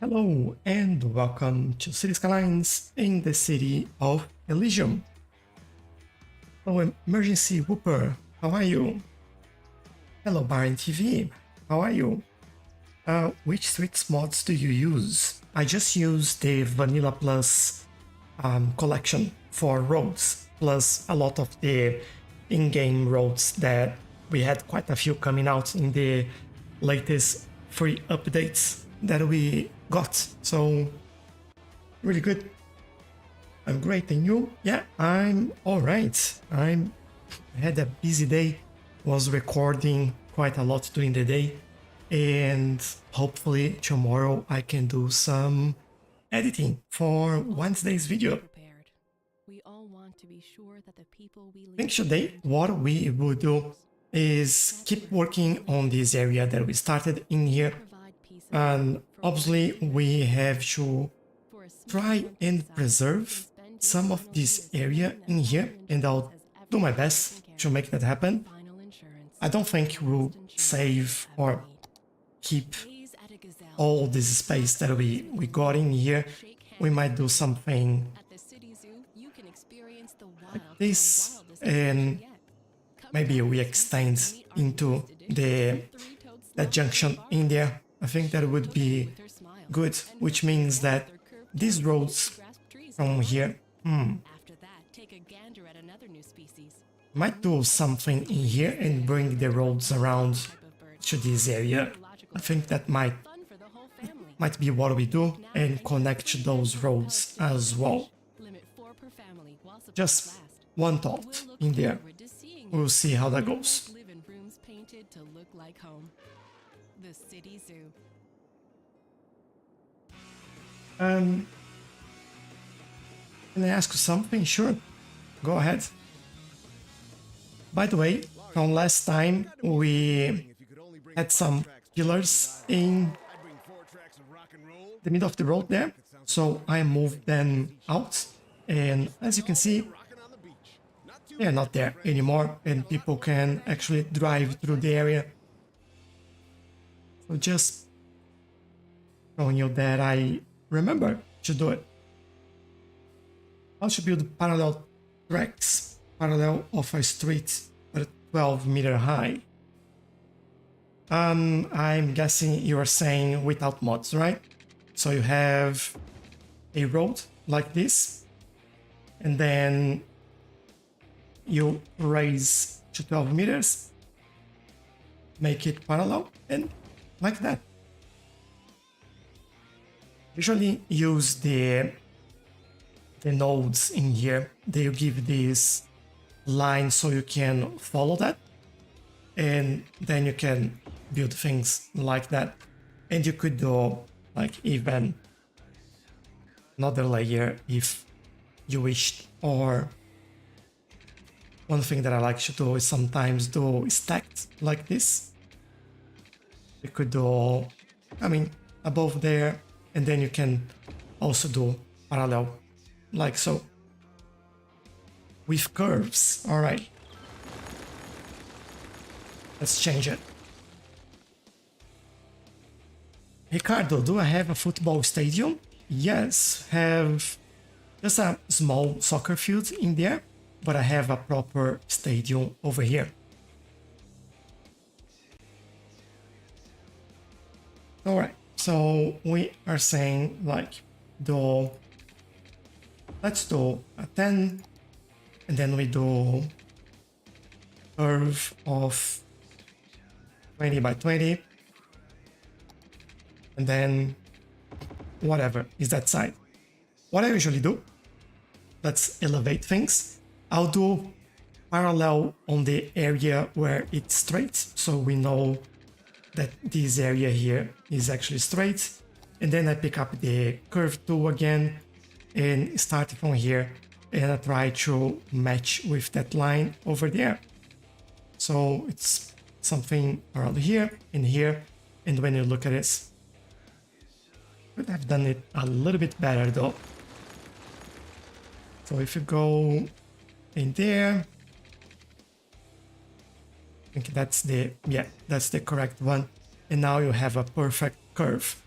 Hello and welcome to Cities Skylines in the city of Elysium. Hello Emergency Whooper, how are you? Hello Baron TV, how are you? Which streets mods do you use? I just use the Vanilla Plus collection for roads, plus a lot of the in-game roads that we had quite a few coming out in the latest free updates that we got. So really good. I'm great, and you? Yeah, I'm all right. I had a busy day, was recording quite a lot during the day, and hopefully tomorrow I can do some editing for Wednesday's video. I think today what we will do is keep working on this area that we started in here, and obviously we have to try and preserve some of this area in here, and I'll do my best to make that happen. I don't think we'll save or keep all this space that we got in here. We might do something like this, and maybe we extend into that junction in there. I think that would be good, which means that these roads from here might do something in here and bring the roads around to this area. I think that might be what we do, and connect those roads as well. Just one thought in there. We'll see how that goes. Can I ask you something? Sure, go ahead. By the way, from last time we had some pillars in the middle of the road there, so I moved them out, and as you can see, they're not there anymore, and people can actually drive through the area. So just showing you that I remember to do it. How to build parallel tracks, parallel of a street at 12-meter high. I'm guessing you are saying without mods, right? So you have a road like this, and then you raise to 12 meters, make it parallel, and like that. Usually use the nodes in here. They give this line so you can follow that, and then you can build things like that. And you could do like even another layer if you wished. Or one thing that I like to do is sometimes do stacked like this. You could do, above there, and then you can also do parallel like so with curves. All right, let's change it. Ricardo, do I have a football stadium? Yes, have just a small soccer field in there, but I have a proper stadium over here. All right, so we are saying like let's do a 10, and then we do curve of 20 by 20, and then whatever is that side. What I usually do, let's elevate things. I'll do parallel on the area where it's straight, so we know that this area here is actually straight, and then I pick up the curve tool again and start from here, and I try to match with that line over there. So it's something around here and here, and when you look at this, could have done it a little bit better though. So if you go in there, I think that's the correct one, and now you have a perfect curve.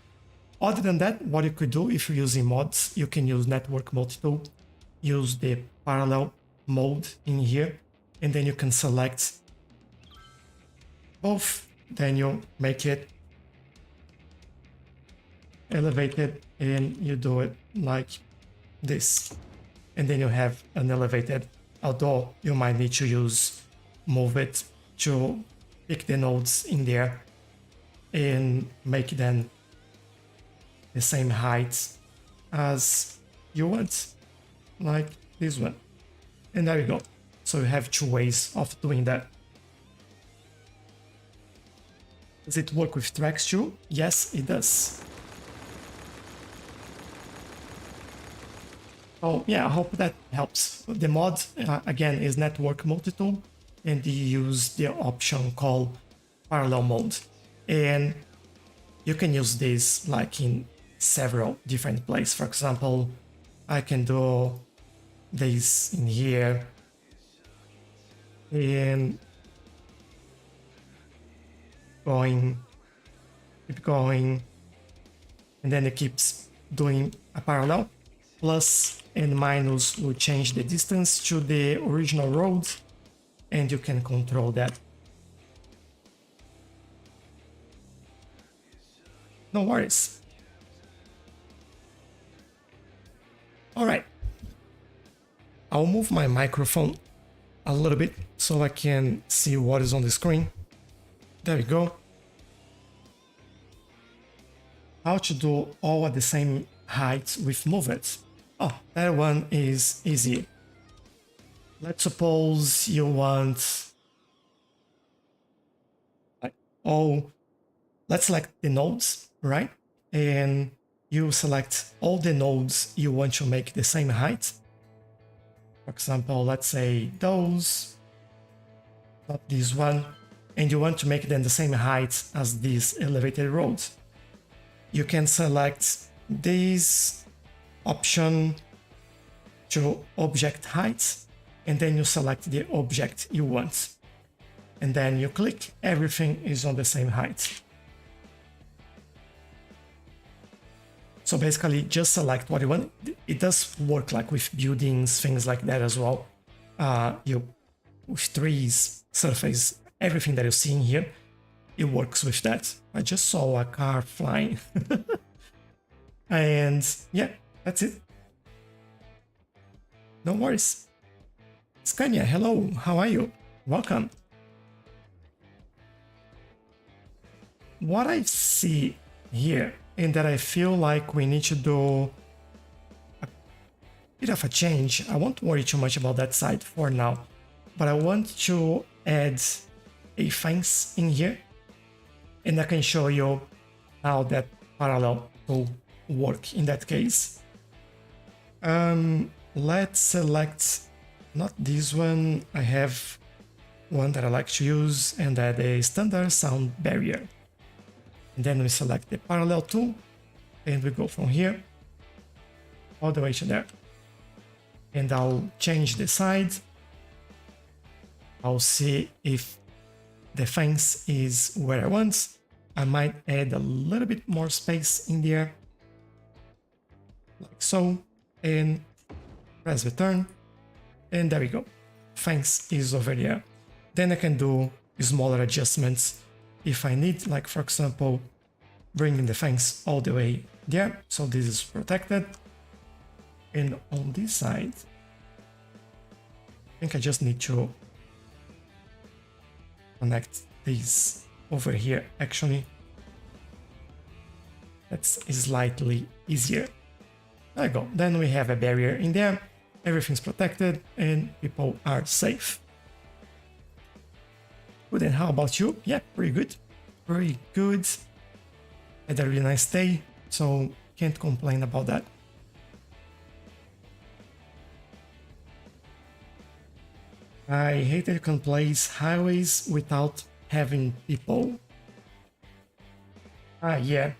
Other than that, what you could do if you're using mods, you can use network multi-tool, use the parallel mode in here, and then you can select both. Then you make it elevated and you do it like this. And then you have an elevated, although you might need to use move it to pick the nodes in there and make them the same height as you want, like this one. And there you go. So you have two ways of doing that. Does it work with tracks too? Yes, it does. Oh yeah, I hope that helps. The mod, again, is network multi-tool, and you use the option called parallel mode. And you can use this like in several different places. For example, I can do this in here, and keep going, and then it keeps doing a parallel. Plus and minus will change the distance to the original road, and you can control that. No worries. All right. I'll move my microphone a little bit so I can see what is on the screen. There we go. How to do all at the same height with movements. Oh, that one is easy. Let's suppose you want like let's select the nodes, right? And you select all the nodes you want to make the same height. For example, let's say those, not this one, and you want to make them the same height as these elevated roads. You can select this option to object height, and then you select the object you want. And then you click, everything is on the same height. So basically just select what you want. It does work like with buildings, things like that as well. With trees, surface, everything that you see in here, it works with that. I just saw a car flying. And yeah, that's it. No worries. Scania, hello, how are you? Welcome. What I see here, and that I feel like we need to do a bit of a change. I won't worry too much about that side for now, but I want to add a fence in here, and I can show you how that parallel will work in that case. Let's select not this one. I have one that I like to use, and that is standard sound barrier. And then we select the parallel tool, and we go from here all the way to there. And I'll change the side. I'll see if the fence is where I want. I might add a little bit more space in there, like so, and press return, and there we go. Fence is over there. Then I can do smaller adjustments if I need, like for example, bringing the fence all the way there, so this is protected. And on this side, I think I just need to connect these over here, actually. That's slightly easier. There you go. Then we have a barrier in there, everything's protected, and people are safe. Good, and how about you? Yeah, pretty good. Very good. Had a really nice day, so can't complain about that. I hate that you can place highways without having people. Yeah,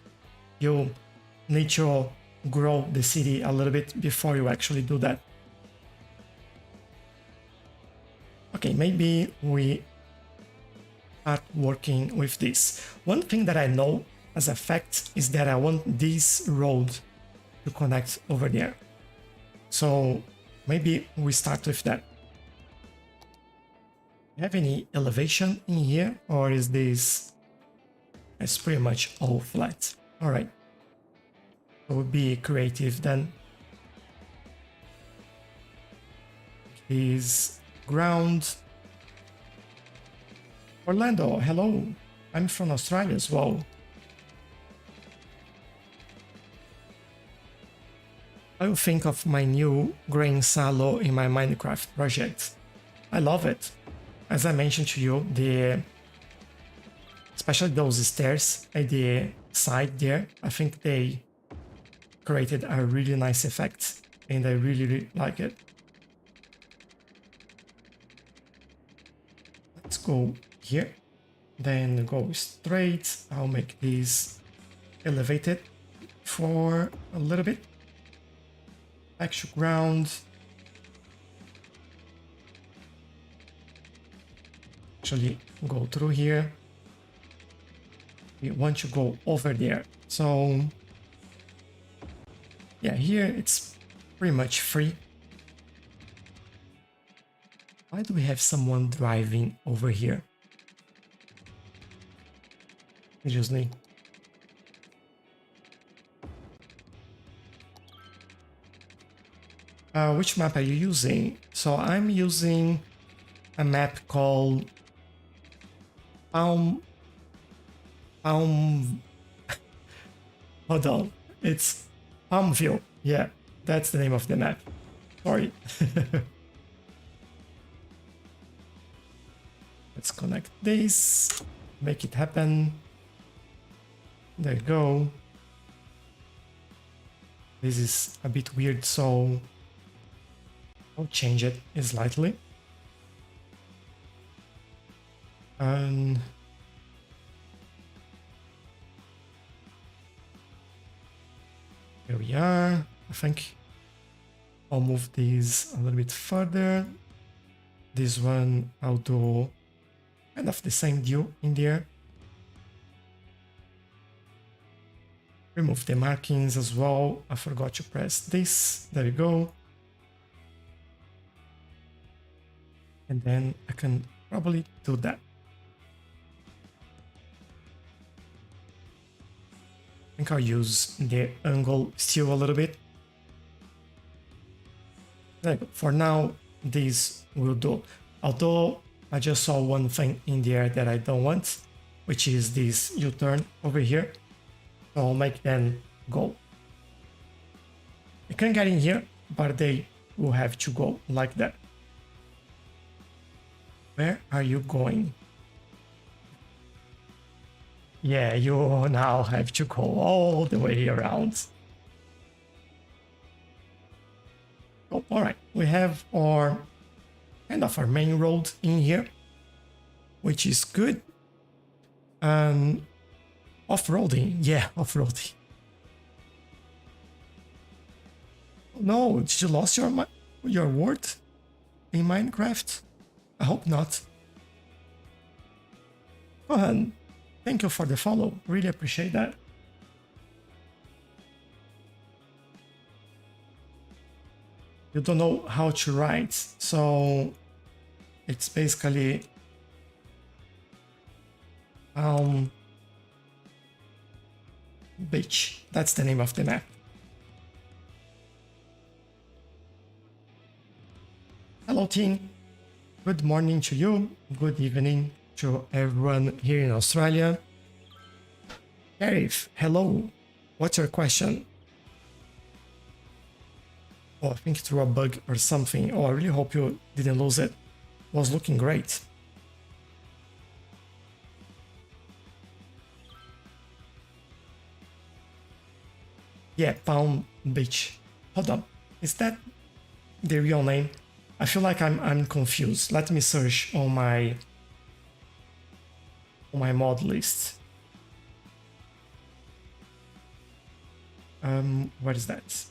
you need to grow the city a little bit before you actually do that. Okay, maybe we start working with this. One thing that I know as a fact is that I want this road to connect over there. So maybe we start with that. Have any elevation in here, or is this? It's pretty much all flat. All right. We'll be creative then. Is ground. Orlando, hello. I'm from Australia as well. I will think of my new grain silo in my Minecraft project. I love it. As I mentioned to you, especially those stairs at the side there, I think they created a really nice effect and I really like it. Let's go here, then go straight. I'll make these elevated for a little bit. Actual ground. Actually go through here. We want to go over there. So yeah, here it's pretty much free. Why do we have someone driving over here? Seriously. Which map are you using? So I'm using a map called Hold on. It's Palmville. Yeah, that's the name of the map. Sorry. Let's connect this. Make it happen. There you go. This is a bit weird, so I'll change it slightly. And here we are. I think I'll move these a little bit further. This one I'll do kind of the same deal in there. Remove the markings as well. I forgot to press this. There you go. And then I can probably do that. I think I'll use the angle still a little bit. There you go. For now, this will do. Although I just saw one thing in there that I don't want, which is this U-turn over here. So I'll make them go. You can get in here, but they will have to go like that. Where are you going? Yeah, you now have to go all the way around. Oh, all right, we have our kind of our main road in here, which is good. Off-roading, yeah, off-roading. No, did you lost your word in Minecraft? I hope not. Gohan, thank you for the follow. Really appreciate that. You don't know how to write, so it's basically beach. That's the name of the map. Hello team. Good morning to you. Good evening to everyone here in Australia. Gareth, hello. What's your question? Oh, I think through a bug or something. Oh, I really hope you didn't lose it. It was looking great. Yeah, Palm Beach. Hold up. Is that the real name? I feel like I'm confused. Let me search on my mod list. What is that?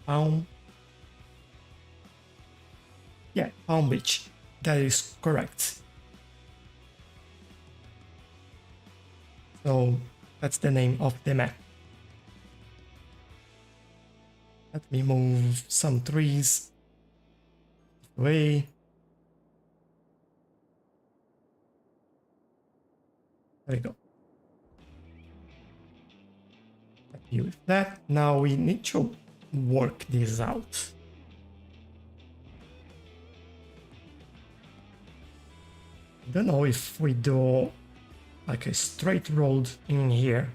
Palm. Yeah, Palm Beach. That is correct. So that's the name of the map. Let me move some trees away. There we go. Happy with that. Now we need to work this out. Don't know if we do like a straight road in here.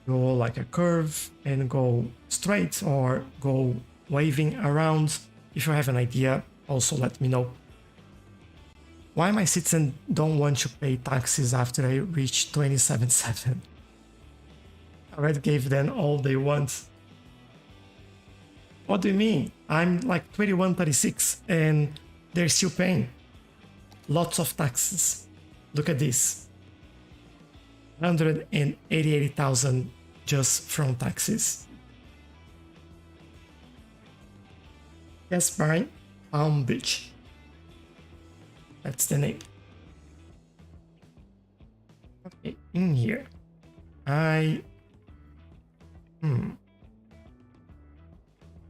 Go like a curve and go straight or go waving around. If you have an idea, also let me know. Why my citizens don't want to pay taxes after I reach 27.7? I already gave them all they want. What do you mean? I'm like 21.36 and they're still paying. Lots of taxes. Look at this. 188,000 just from taxes. Yes, Brian. Palm Beach. That's the name. Okay, in here. I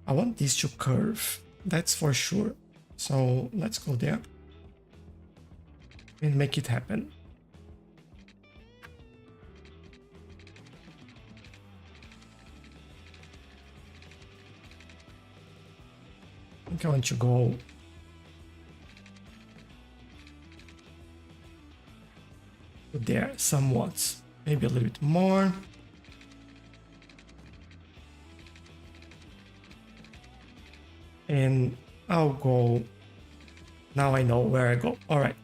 want this to curve. That's for sure. So let's go there and make it happen. I think I want to go there somewhat, maybe a little bit more. And I'll go, now I know where I go. All right.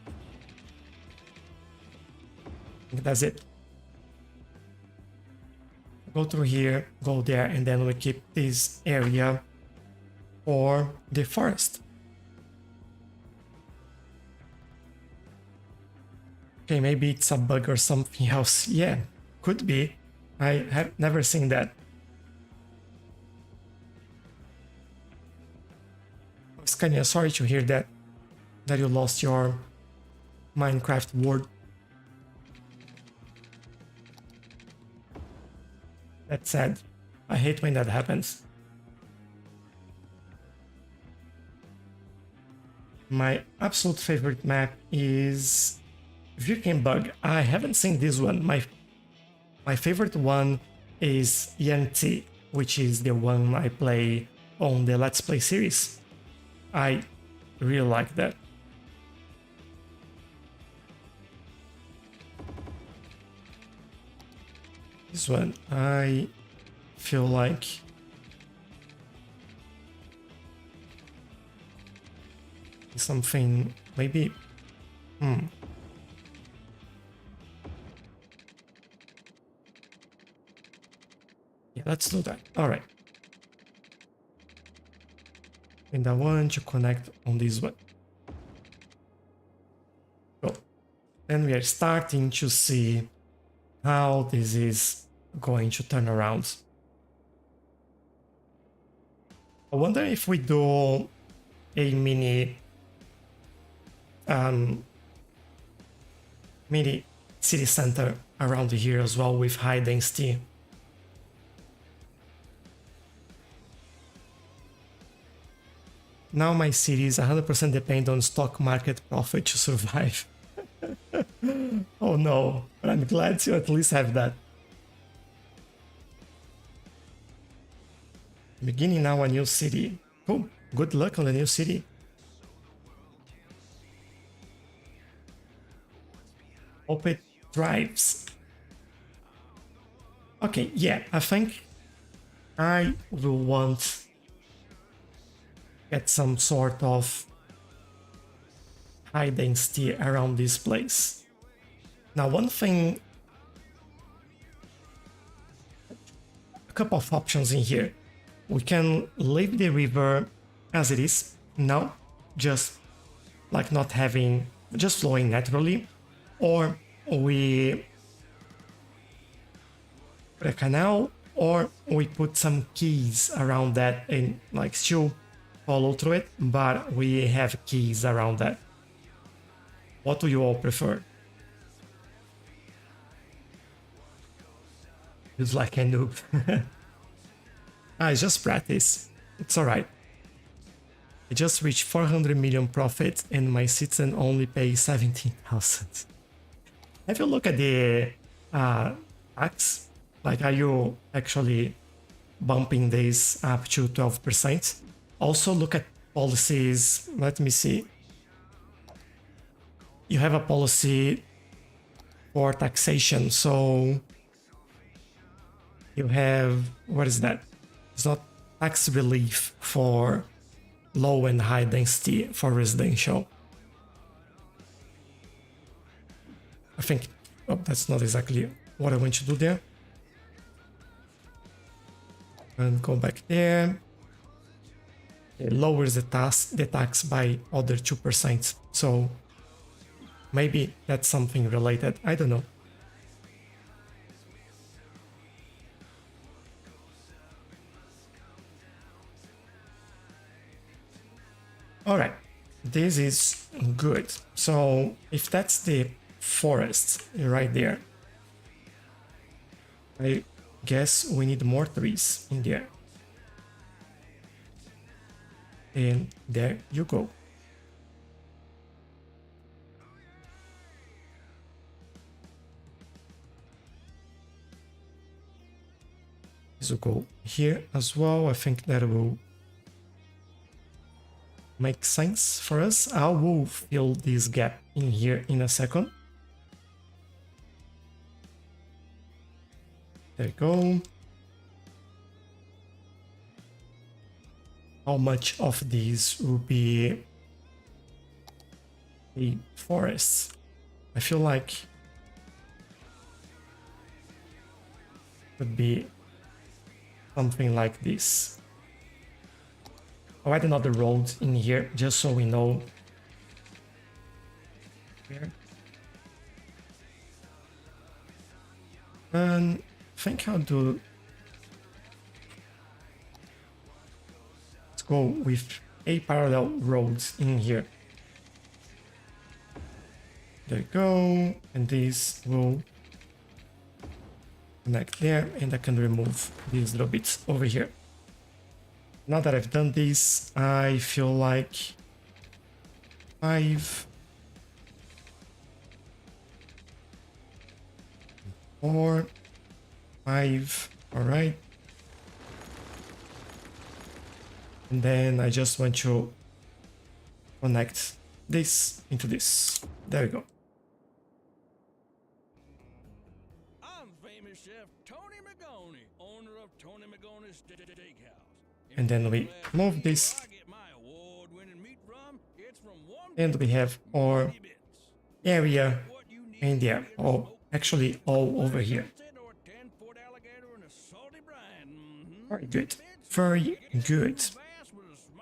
I think that's it. Go through here, go there, and then we keep this area for the forest. Okay, maybe it's a bug or something else. Yeah, could be. I have never seen that. Scania, sorry to hear that you lost your Minecraft world. That's sad. I hate when that happens. My absolute favorite map is Virgin Bug. I haven't seen this one. My favorite one is Yanti, which is the one I play on the Let's Play series. I really like that. This one, I feel like something maybe. Yeah, let's do that. All right. And I want to connect on this one. So then we are starting to see how this is going to turn around. I wonder if we do a mini city center around here as well with high density. Now my cities 100% depend on stock market profit to survive. Oh no, but I'm glad to at least have that. Beginning now a new city. Cool, good luck on the new city. Hope it thrives. Okay, yeah, I think I will want get some sort of high density around this place. Now, one thing, a couple of options in here. We can leave the river as it is now, just like not having, just flowing naturally, or we put a canal, or we put some keys around that and like still follow through it, but we have keys around that. What do you all prefer? Feels like a noob. It's just practice. It's alright. I just reached 400 million profit and my citizen only pay 17,000. Have you looked at the tax? Like, are you actually bumping this up to 12%? Also look at policies. Let me see. You have a policy for taxation, so you have, what is that? It's not tax relief for low and high density for residential. I think, oh, that's not exactly what I want to do there. And go back there. It lowers the tax by other 2%. So maybe that's something related. I don't know. All right, this is good. So if that's the forest right there, I guess we need more trees in there. And there you go. This will go here as well. I think that will make sense for us. I will fill this gap in here in a second. There you go. How much of these will be a forest? I feel like would be something like this. I'll add another road in here just so we know. Here. And I think I'll do. Let's go with a parallel road in here. There you go. And this will connect there, and I can remove these little bits over here. Now that I've done this, I feel like 5, 4, 5, all right. And then I just want to connect this into this. There we go. And then we move this, and we have our area in there, or actually all over here. Very good, very good.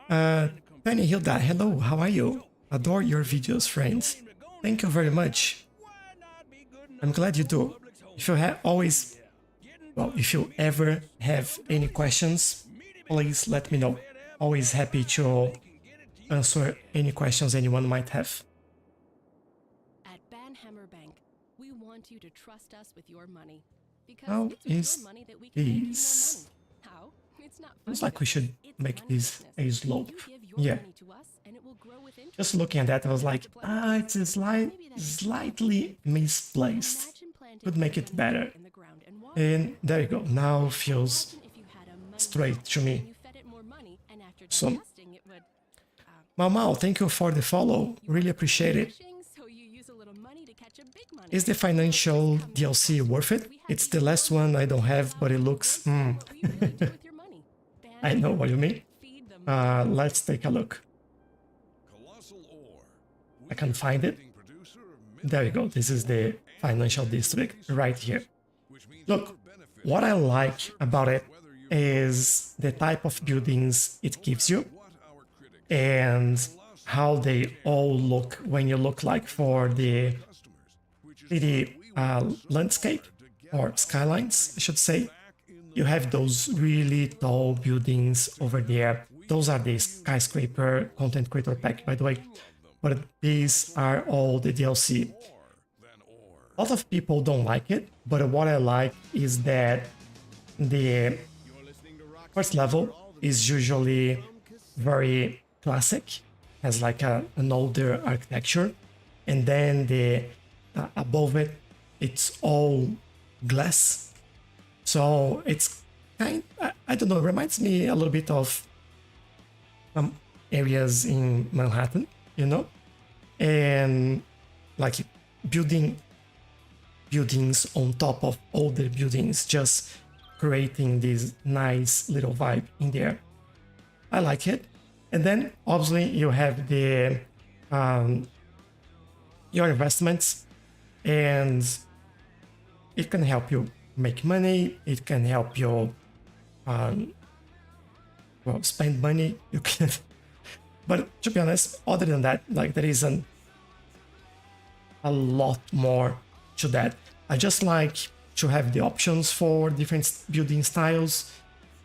Penny Hilda, hello, how are you? Adore your videos, friends. Thank you very much. I'm glad you do. If you have always, well, if you ever have any questions, please let me know. Always happy to answer any questions anyone might have. At Banhammer Bank, we want you to trust us with your money. Because How it's with is your money that we can make you more this? money. How? It's not Looks funny. like we should It's make money this a business. slope. You give your Yeah. money to us and it will grow with interest. Just looking at that, I was like, it's a Maybe that's slightly misplaced. Imagine planting Could make it organic better. matter in the ground and water And there you go. Now feels Imagine if you had a money straight plant to me. and you fed it more money, and after So- digesting it would Mau, thank you for the follow. Really appreciate it. so you use a little money to catch a big money. Is the financial DLC worth it? It's the last one I don't have, but it looks... What will you really do with your money? I know what you mean. Feed them. Let's take a look. I can find it. There you go. This is the financial district right here. Look, what I like about it is the type of buildings it gives you and how they all look when you look like for the city landscape or skylines, I should say. You have those really tall buildings over there. Those are the skyscraper content creator pack, by the way. But these are all the DLC. A lot of people don't like it, but what I like is that The first level is usually very classic, has like an older architecture, and then the above it, it's all glass. So it's I don't know, it reminds me a little bit of some areas in Manhattan, you know, and like buildings on top of older buildings, just creating this nice little vibe in there. I like it. And then obviously you have the your investments, and it can help you make money. It can help you well, spend money. You can, but to be honest, other than that, like there isn't a lot more to that. I just like to have the options for different building styles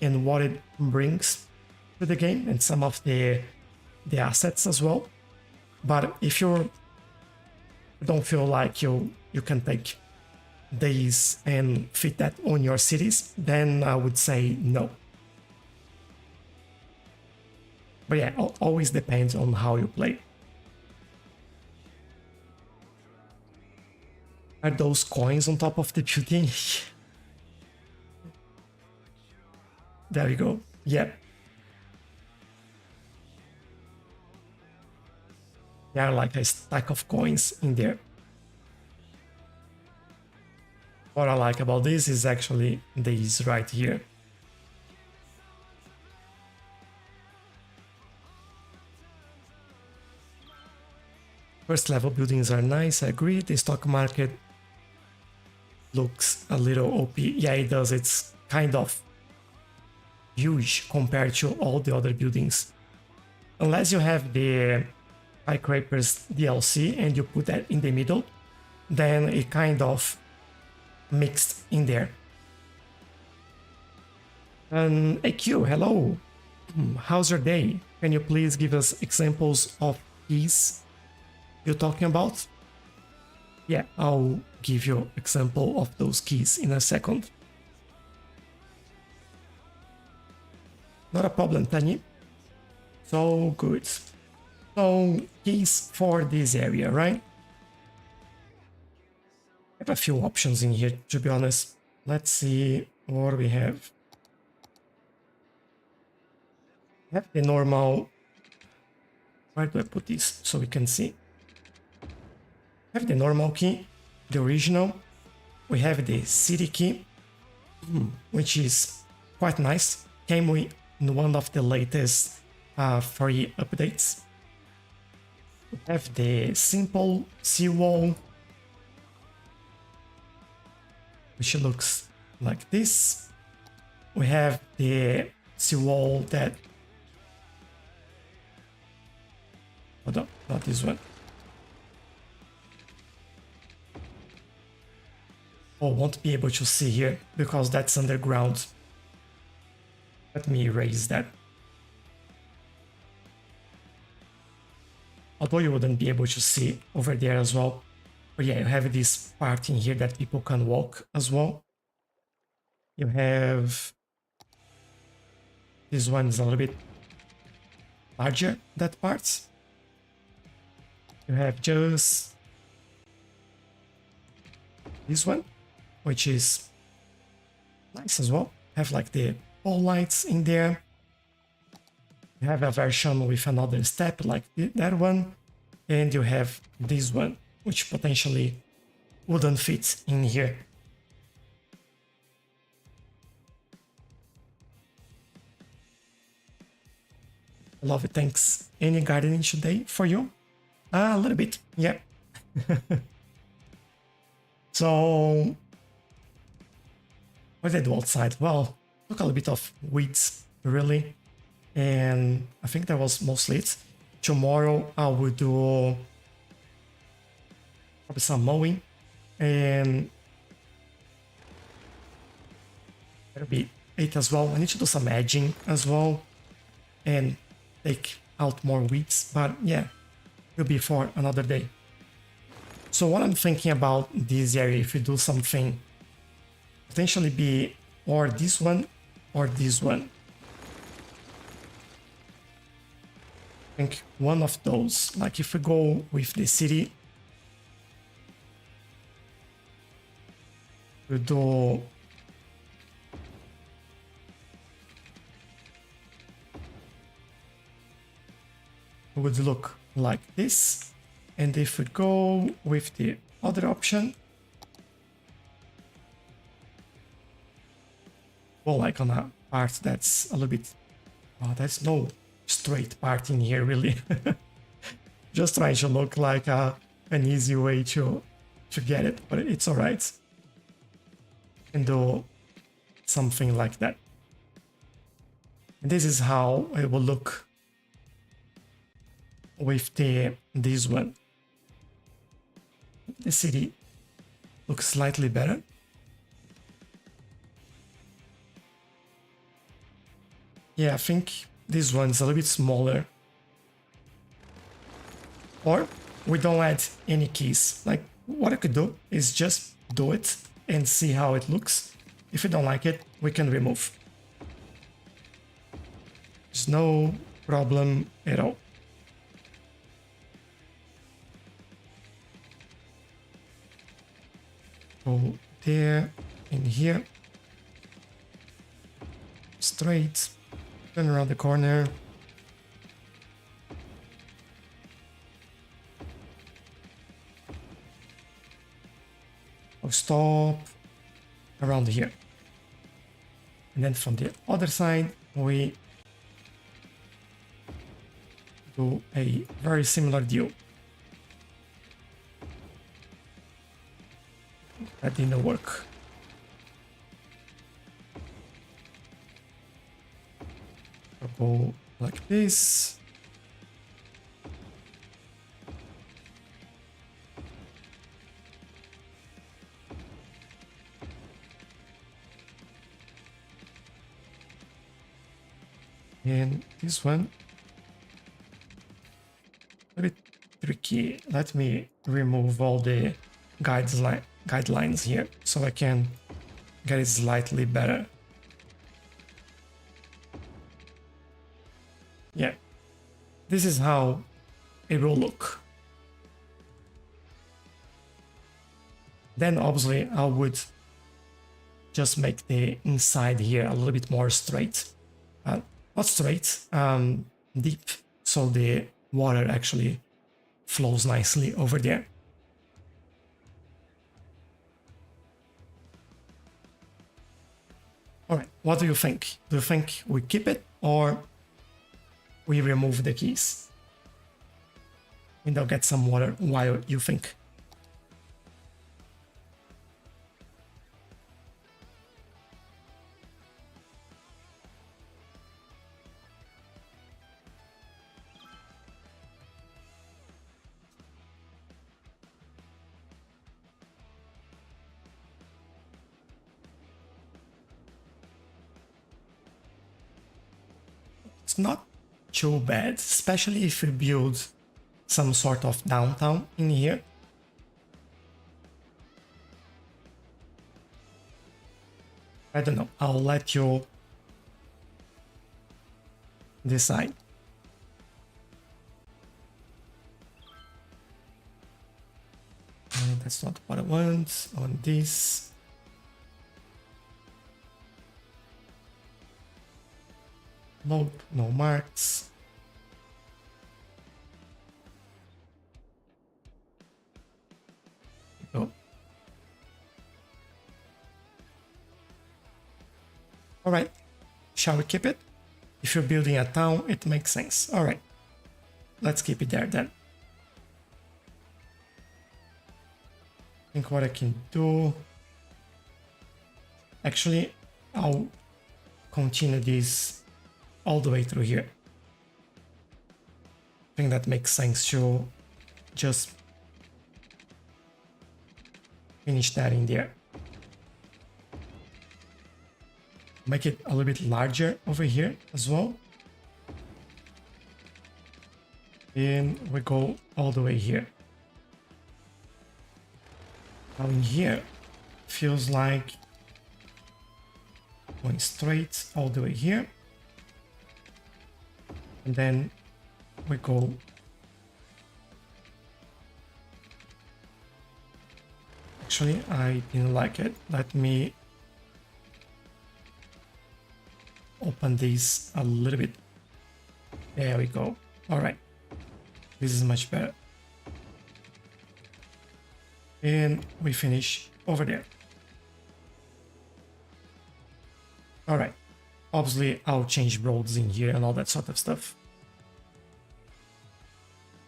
and what it brings to the game, and some of the assets as well. But if you don't feel like you can take days and fit that on your cities, then I would say no. But yeah, always depends on how you play. Are those coins on top of the building? There we go. Yeah. There are like a stack of coins in there. What I like about this is actually these right here. First level buildings are nice, I agree. The stock market looks a little OP. Yeah, it does. It's kind of huge compared to all the other buildings. Unless you have the Skyscrapers DLC and you put that in the middle, then it kind of mixed in there. AQ, hello. How's your day? Can you please give us examples of keys you're talking about? Yeah, I'll give you example of those keys in a second. Not a problem, Tani. So good. So keys for this area, right? I have a few options in here, to be honest. Let's see what we have. I have the normal. Where do I put this so we can see? We have the normal key, the original. We have the city key, which is quite nice. Came with one of the latest free updates. We have the simple seawall, which looks like this. We have the seawall that... Hold on, not this one. Oh, won't be able to see here because that's underground. Let me erase that. Although you wouldn't be able to see over there as well. But yeah, you have this part in here that people can walk as well. You have... This one is a little bit larger, that part. You have just this one, which is nice as well. Have like the pole lights in there. You have a version with another step like that one, and you have this one, which potentially wouldn't fit in here. I love it, thanks. Any gardening today for you? A little bit, yeah. So, what did I do outside? Well, took a little bit of weeds, really. And I think that was mostly it. Tomorrow I will do probably some mowing, and that'll be it as well. I need to do some edging as well and take out more weeds, but yeah, it'll be for another day. So what I'm thinking about this area, if we do something, potentially be or this one, or this one. I think one of those, like if we go with the city, we do it would look like this. And if we go with the other option, well, like on a part that's a little bit, oh, there's no straight part in here really. Just trying to look like an easy way to get it, but it's all right. And do something like that. And this is how it will look with this one. The city looks slightly better. Yeah, I think this one's a little bit smaller. Or we don't add any keys. Like what I could do is just do it and see how it looks. If we don't like it, we can remove. There's no problem at all. Go there, in here. Straight. Turn around the corner. I'll stop around here. And then from the other side, we do a very similar deal. That didn't work. I'll go like this. And this one, a bit tricky. Let me remove all the guidelines here so I can get it slightly better. Yeah, this is how it will look. Then obviously I would just make the inside here a little bit more straight. Not straight, deep, so the water actually flows nicely over there. All right, what do you think? Do you think we keep it or we remove the keys? And I'll get some water while you think. It's not too bad, especially if we build some sort of downtown in here. I don't know, I'll let you decide. That's not what I want. I want this. Nope, no marks. Go. All right, shall we keep it? If you're building a town, it makes sense. All right, let's keep it there then. I think what I can do... Actually, I'll continue this all the way through here. I think that makes sense to just finish that in there. Make it a little bit larger over here as well. And we go all the way here. Now in here, feels like going straight all the way here. And then we go actually, I didn't like it. Let me open this a little bit. There we go. All right. This is much better. And we finish over there. All right. Obviously, I'll change roads in here and all that sort of stuff.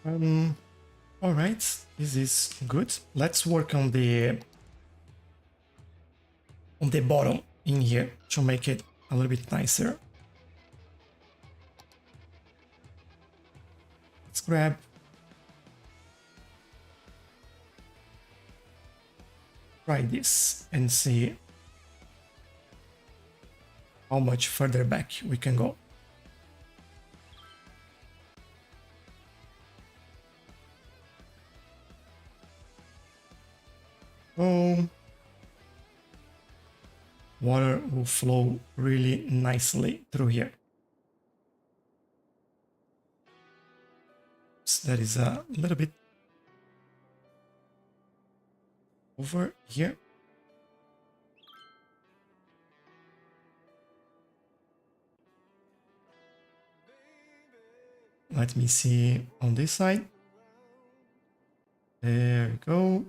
All right. This is good. Let's work on the bottom in here to make it a little bit nicer. Let's grab try this and see how much further back we can go. Oh, water will flow really nicely through here. So that is a little bit over here. Let me see on this side. There we go.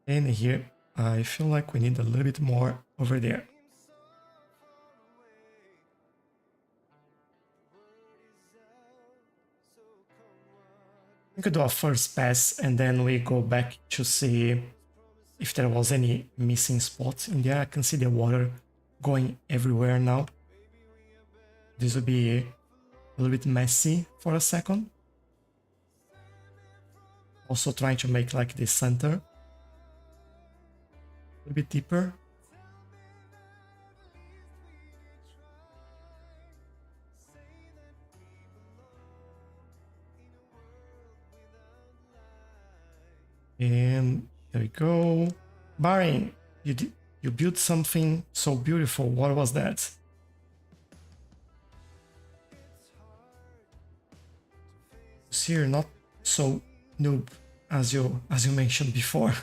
And here, I feel like we need a little bit more over there. We could do a first pass and then we go back to see if there was any missing spots in there. I can see the water going everywhere now. This will be a little bit messy for a second. Also trying to make like the center a little bit deeper. And there we go. Barin, you built something so beautiful. What was that? So you're not so noob as you mentioned before.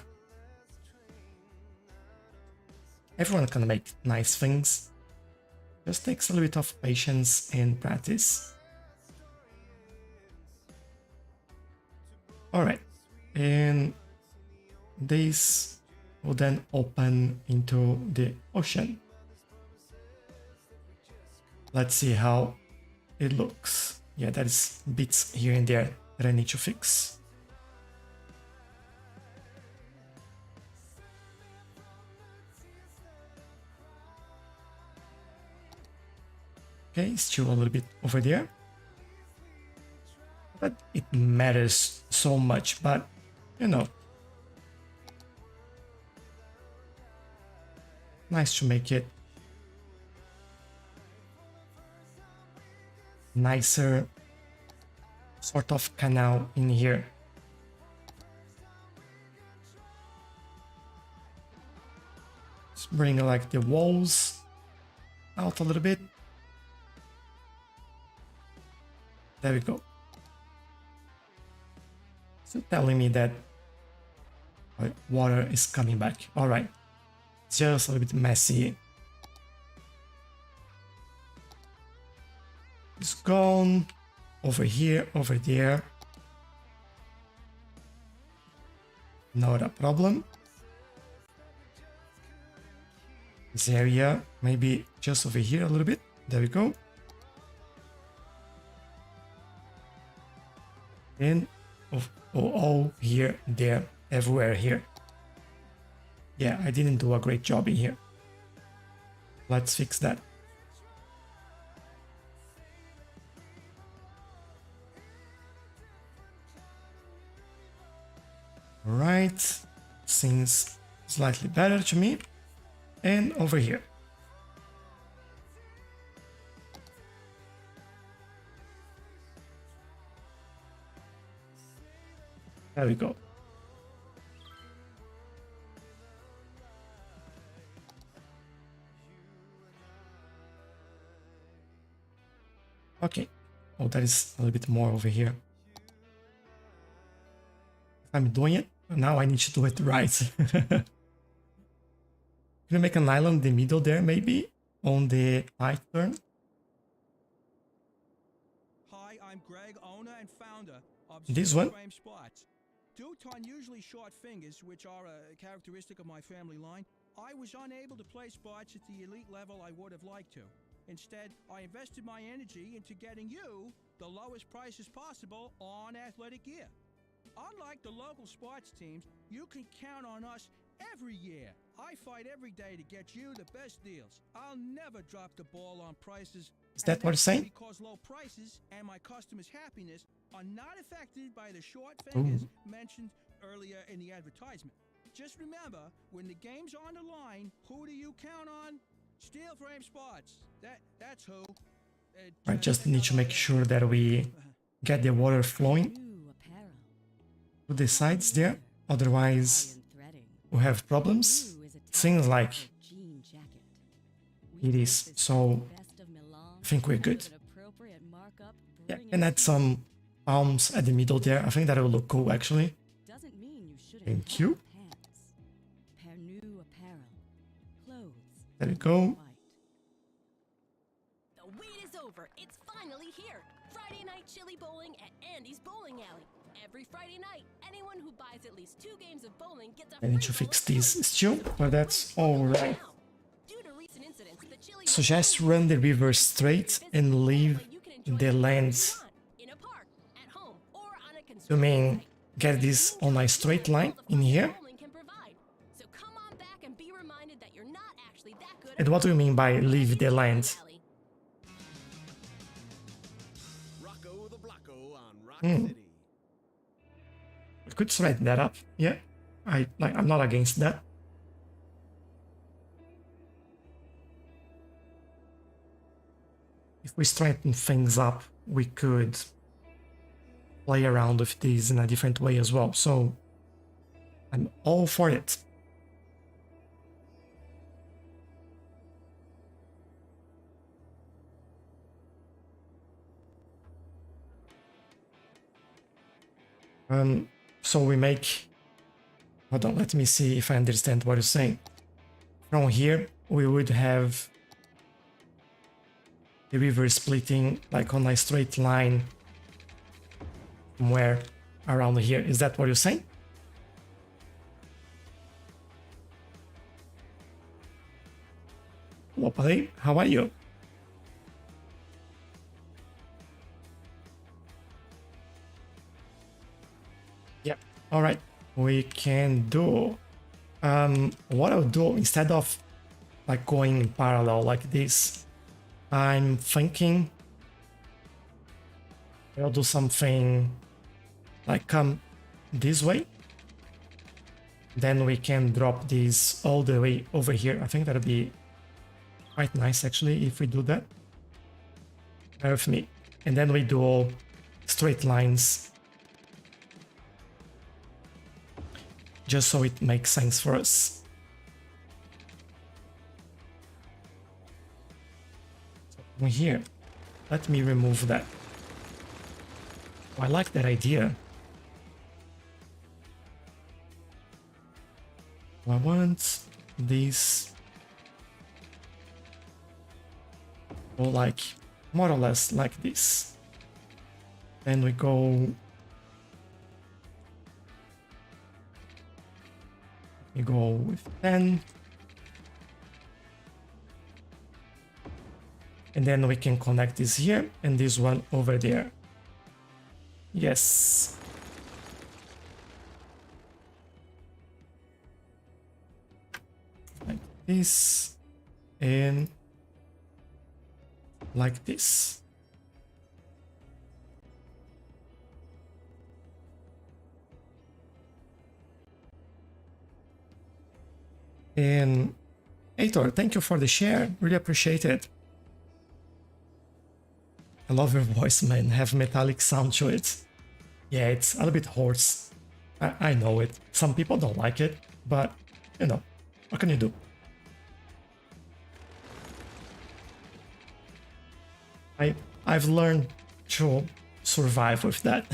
Everyone can make nice things. Just takes a little bit of patience and practice. All right, and this will then open into the ocean. Let's see how it looks. Yeah, there's bits here and there that I need to fix. Okay, still a little bit over there. But it matters so much, but you know. Nice to make it nicer sort of canal in here. Let's bring like the walls out a little bit. There we go. So telling me that water is coming back. All right. Just a little bit messy. It's gone over here, over there. Not a problem. This area, maybe just over here a little bit. There we go. And all here, there, everywhere here. Yeah, I didn't do a great job in here. Let's fix that. Right, seems slightly better to me. And over here. There we go. Okay. Oh, there is a little bit more over here. If I'm doing it, now I need to do it right. Can you make an island in the middle there, maybe? On the right turn? Hi, I'm Greg, owner and founder of This Steel one? Frame Spots. Due to unusually short fingers, which are a characteristic of my family line, I was unable to play spots at the elite level I would have liked to. Instead, I invested my energy into getting you the lowest prices possible on athletic gear. Unlike the local sports teams, you can count on us every year. I fight every day to get you the best deals. I'll never drop the ball on prices. Is that what you're saying? Because low prices and my customers' happiness are not affected by the short fingers mentioned earlier in the advertisement. Just remember, when the game's on the line, who do you count on? Steel Frame Spots. That's who. I just need to make sure that we get the water flowing New apparel. to the sides there. Otherwise, Iron threading. we have problems. Blue is a Seems like jean jacket. it is. So Best of Milan. I think we're good. With an appropriate markup, Yeah, bring and it add some palms at the middle there. I think that will look cool actually. Doesn't mean you shouldn't Thank have you. pants. Pair new apparel. Clothes. There we go. White. The wait is over. It's finally here. Friday night chili bowling at Andy's Bowling Alley. Every Friday night, anyone who buys at least 2 games of bowling gets a I need free to bowl fix of this chili. still, but that's alright. Now, due to recent incidents, the chili Suggest run the river straight and leave you can enjoy the it lands. in a park, at home, or on a You construction mean site. get this on a straight line in here? Bowling can provide. So come on back and be reminded that you're not actually that good And at what do you mean by leave the land? Alley. Rocco the Blocko on Rock Hmm. City. We could straighten that up. Yeah, I'm not against that. If we straighten things up, we could play around with these in a different way as well. So I'm all for it. So we make, hold on, let me see if I understand what you're saying. From here, we would have the river splitting like on a straight line somewhere around here. Is that what you're saying? Hello, Padre. How are you? Yeah, all right. We can do what I'll do instead of like going in parallel like this. I'm thinking I'll do something like come this way. Then we can drop this all the way over here. I think that'll be quite nice actually if we do that. Bear with me. And then we do all straight lines. Just so it makes sense for us. So here, let me remove that. Oh, I like that idea. I want this or like more or less like this. Then we go. We go with 10. And then we can connect this here and this one over there. Yes. Like this. And like this. And Heitor, thank you for the share. Really appreciate it. I love your voice, man. Have metallic sound to it. Yeah, it's a little bit hoarse. I know it. Some people don't like it, but you know, what can you do? I've learned to survive with that,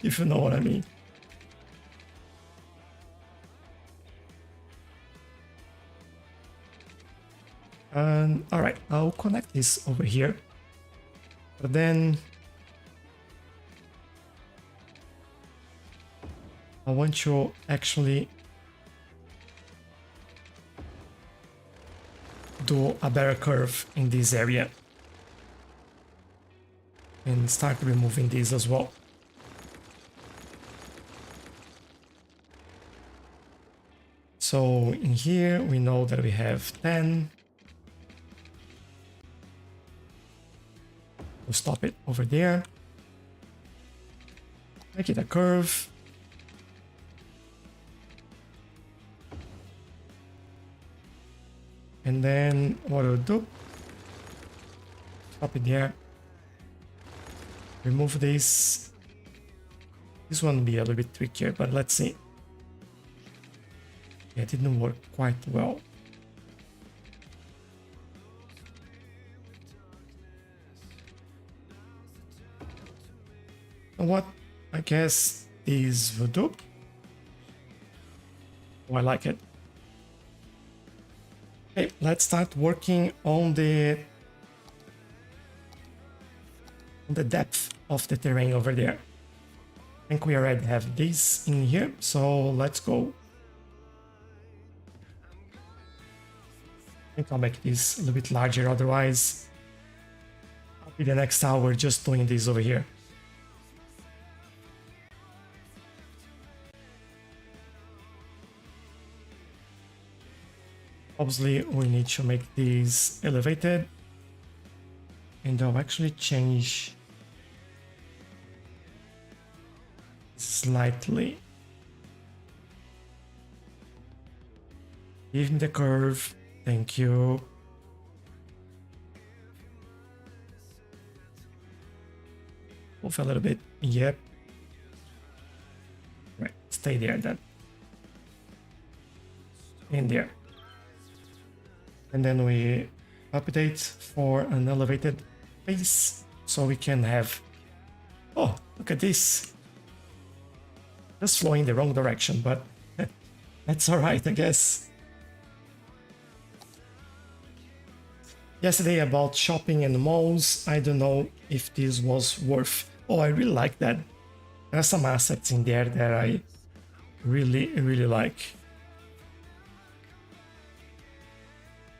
if you know what I mean. All right, I'll connect this over here, but then I want to actually do a better curve in this area and start removing these as well. So in here we know that we have 10. We'll stop it over there. Make it a curve. And then what we'll do, stop it there. Remove this. This one will be a little bit trickier, but let's see. Yeah, it didn't work quite well. You know what? I guess these will do. Oh, I like it. Okay, let's start working on the depth of the terrain over there. I think we already have this in here, so let's go. I think I'll make this a little bit larger, otherwise I'll be the next hour just doing this over here. Obviously, we need to make these elevated, and I'll actually change slightly. Give me the curve, thank you. Move a little bit, yep. Right, stay there then. In there. And then we update for an elevated base so we can have, oh, look at this. Just flowing the wrong direction, but that's all right, I guess. Yesterday about shopping and malls, I don't know if this was worth. Oh, I really like that. There are some assets in there that I really like.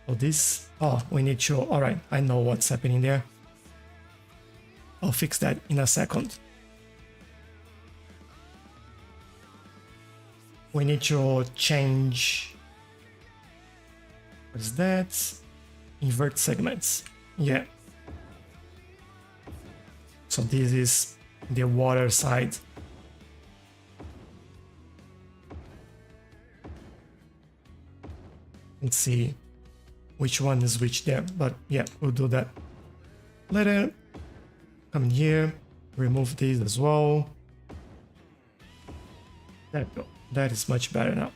Oh, this, oh, we need to, all right, I know what's happening there. I'll fix that in a second. We need to change, what is that? Invert segments, yeah. So this is the water side. Let's see which one is which there, but yeah, we'll do that later. Come in here, remove these as well. There we go, that is much better now.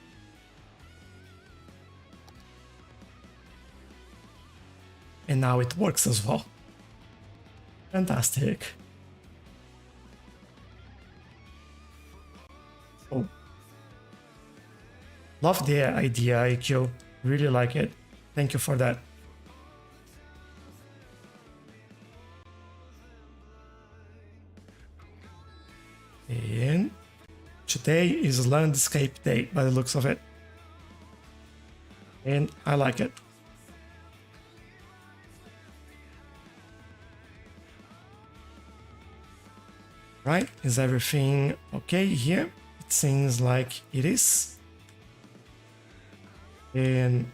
And now it works as well. Fantastic. Oh. Love the idea, IQ. Really like it. Thank you for that. And today is landscape day by the looks of it. And I like it. Right, is everything okay here? It seems like it is. And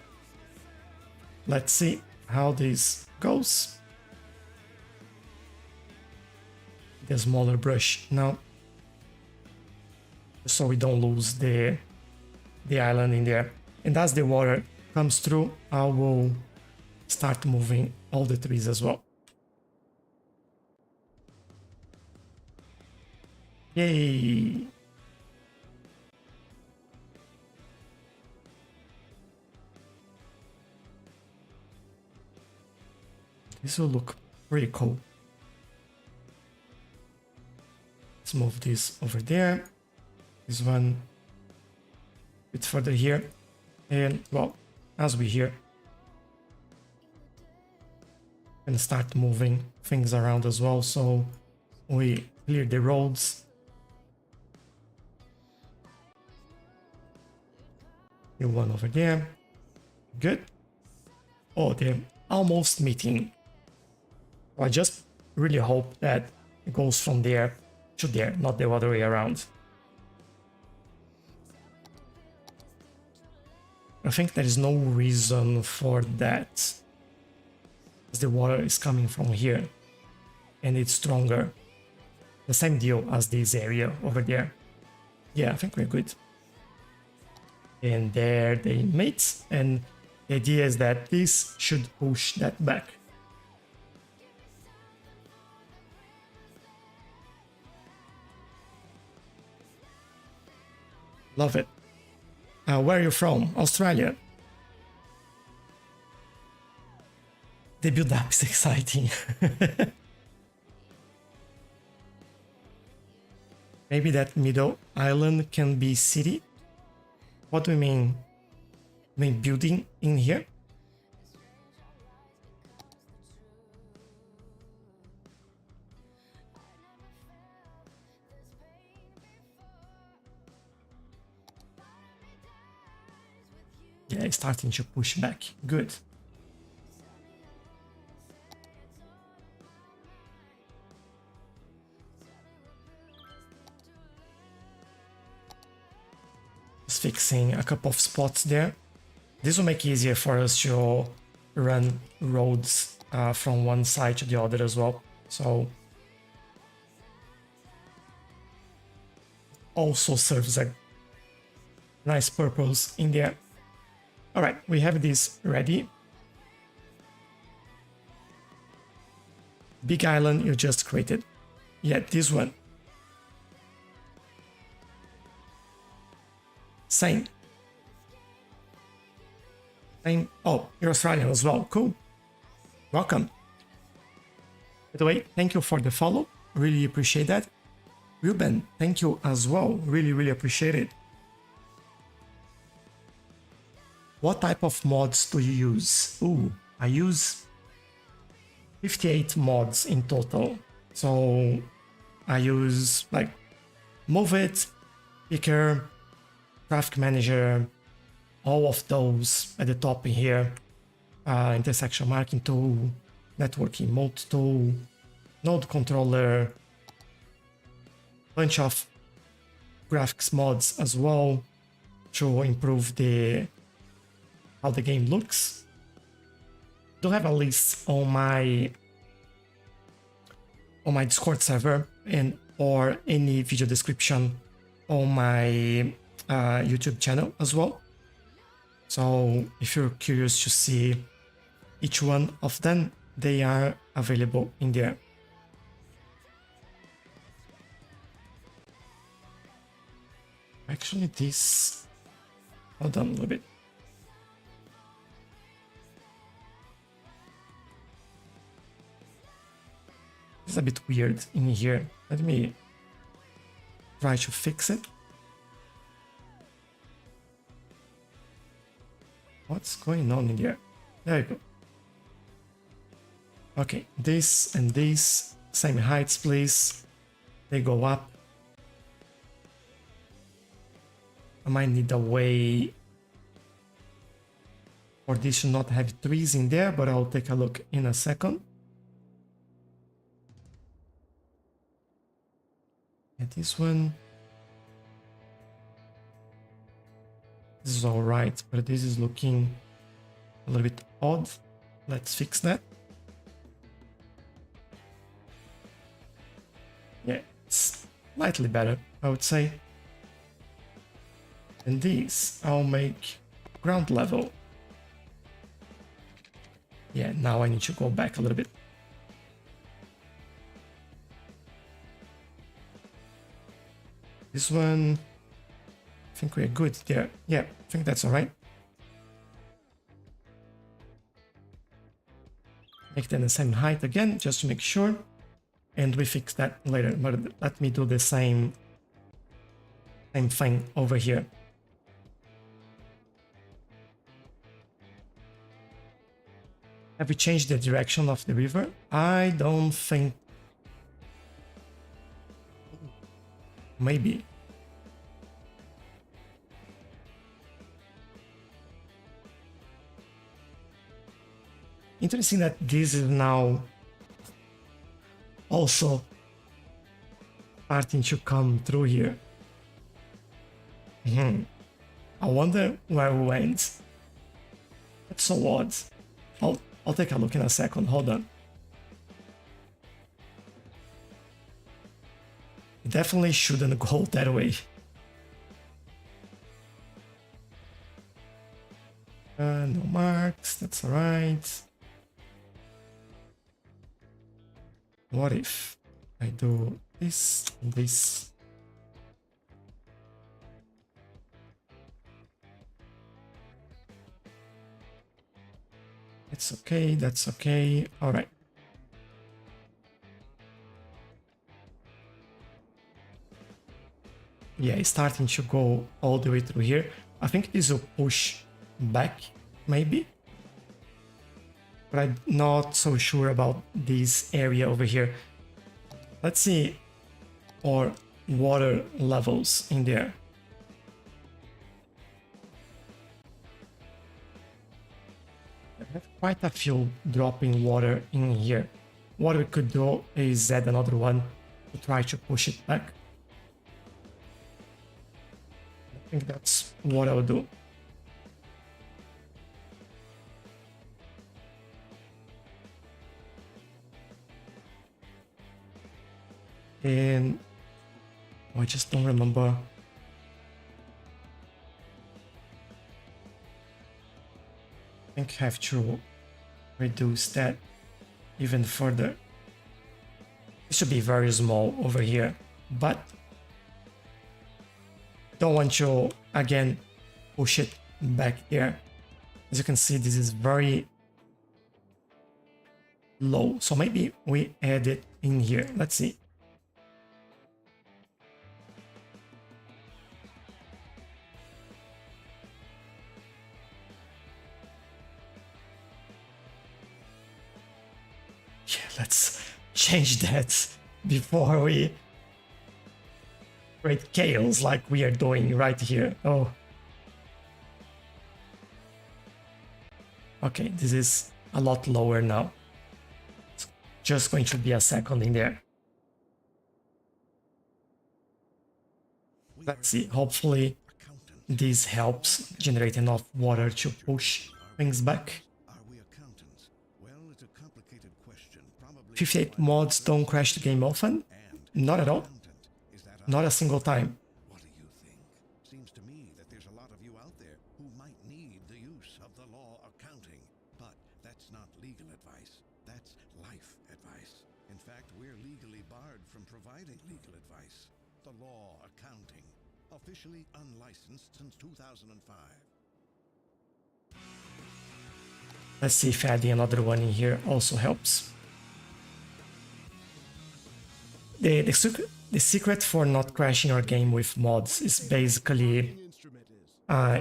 let's see how this goes. The smaller brush now, so we don't lose the island in there. And as the water comes through, I will start moving all the trees as well. Yay! This will look pretty cool. Let's move this over there. This one a bit further here. And well, as we here, and start moving things around as well, so we clear the roads. New one over there. Good. Oh, they're almost meeting. I just really hope that it goes from there to there, not the other way around. I think there is no reason for that. The water is coming from here and it's stronger. The same deal as this area over there. Yeah, I think we're good. And there they meet, and the idea is that this should push that back. Love it. Where are you from? Australia. The build-up is exciting. Maybe that middle island can be city? What do we mean? I mean building in here? Yeah, it's starting to push back. Good. Fixing a couple of spots there. This will make it easier for us to run roads from one side to the other as well. So also serves a nice purpose in there. All right, we have this ready. Big island you just created. Yeah, this one. Same. Oh, you're Australian as well. Cool. Welcome. By the way, thank you for the follow. Really appreciate that. Ruben, thank you as well. Really, really appreciate it. What type of mods do you use? Ooh, I use 58 mods in total. So I use like Move It, Picker, Traffic Manager, all of those at the top in here, intersection marking tool, networking mode tool, node controller, bunch of graphics mods as well to improve how the game looks. Don't have a list on my Discord server and or any video description on my YouTube channel as well. So if you're curious to see each one of them, they are available in there. Actually, this... Hold on a little bit. It's a bit weird in here. Let me try to fix it. What's going on in here? There you go. Okay, this and this, same heights, please. They go up. I might need a way for this to not have trees in there, but I'll take a look in a second. And this one. This is all right, but this is looking a little bit odd. Let's fix that. Yeah, it's slightly better, I would say. And these I'll make ground level. Yeah, now I need to go back a little bit. This one, I think we're good there. Yeah, I think that's all right. Make them the same height again, just to make sure. and we fix that later. But let me do the same thing over here. Have we changed the direction of the river? I don't think. Maybe. Interesting that this is now also starting to come through here. I wonder where we went. That's so odd. I'll take a look in a second. Hold on. Definitely shouldn't go that way. No marks. That's alright. What if I do this and this? It's okay, that's okay. All right. Yeah, it's starting to go all the way through here. I think this will push back, maybe. But I'm not so sure about this area over here. Let's see our water levels in there. I have quite a few dropping water in here. What we could do is add another one to try to push it back. I think that's what I'll do. And I just don't remember. I think I have to reduce that even further. It should be very small over here, but don't want to again push it back here. As you can see, this is very low, so maybe we add it in here. Let's see. Yeah, let's change that before we create chaos like we are doing right here. Oh. Okay, this is a lot lower now. It's just going to be a second in there. Let's see, hopefully this helps generate enough water to push things back. 58 mods don't crash the game often? Not at all. Not a single time. What do you think? Seems to me that there's a lot of you out there who might need the use of the law accounting. But that's not legal advice. That's life advice. In fact, we're legally barred from providing legal advice. The law accounting. Officially unlicensed since 2005. Let's see if adding another one in here also helps. The secret for not crashing your game with mods is basically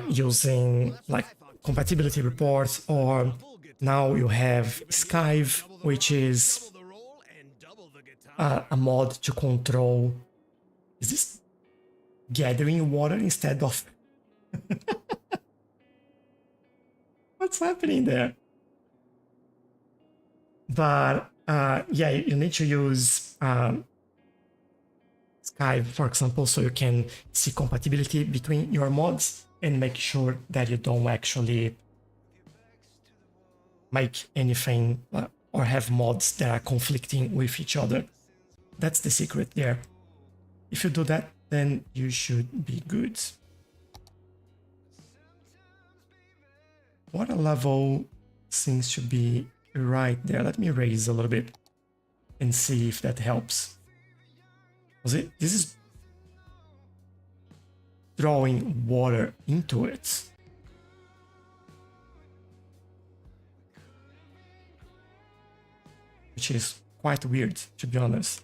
using like compatibility reports, or now you have Skive, which is a mod to control. Is this gathering water instead of? What's happening there? But yeah, you need to use Skive, for example, so you can see compatibility between your mods and make sure that you don't actually make anything or have mods that are conflicting with each other. That's the secret there. If you do that, then you should be good. Water level seems to be right there. Let me raise a little bit and see if that helps. This is drawing water into it. Which is quite weird, to be honest.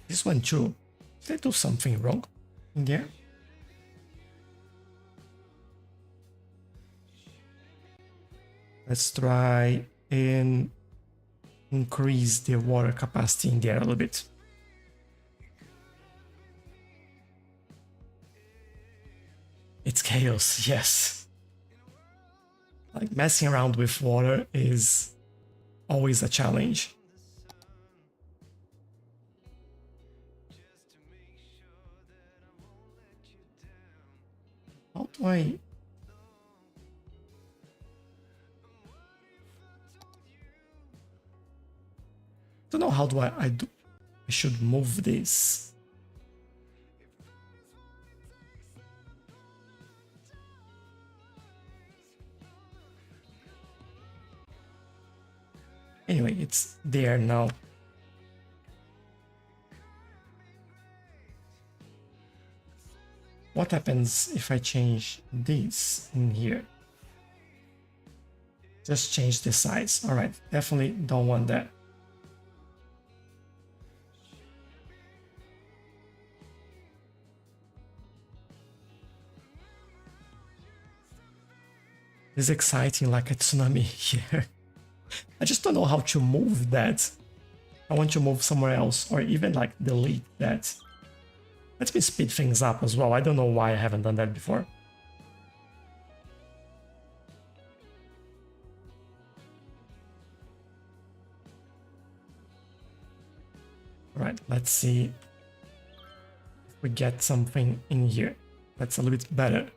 This one too. Did I do something wrong in there? Let's try and increase the water capacity in there a little bit. It's chaos, yes. Like messing around with water is always a challenge. How do I... don't know how do I should move this. Anyway, it's there now. What happens if I change this in here? Just change the size. All right, definitely don't want that. It's exciting like a tsunami here. I just don't know how to move that. I want to move somewhere else or even like delete that. Let me speed things up as well. I don't know why I haven't done that before. All right, let's see if we get something in here that's a little bit better.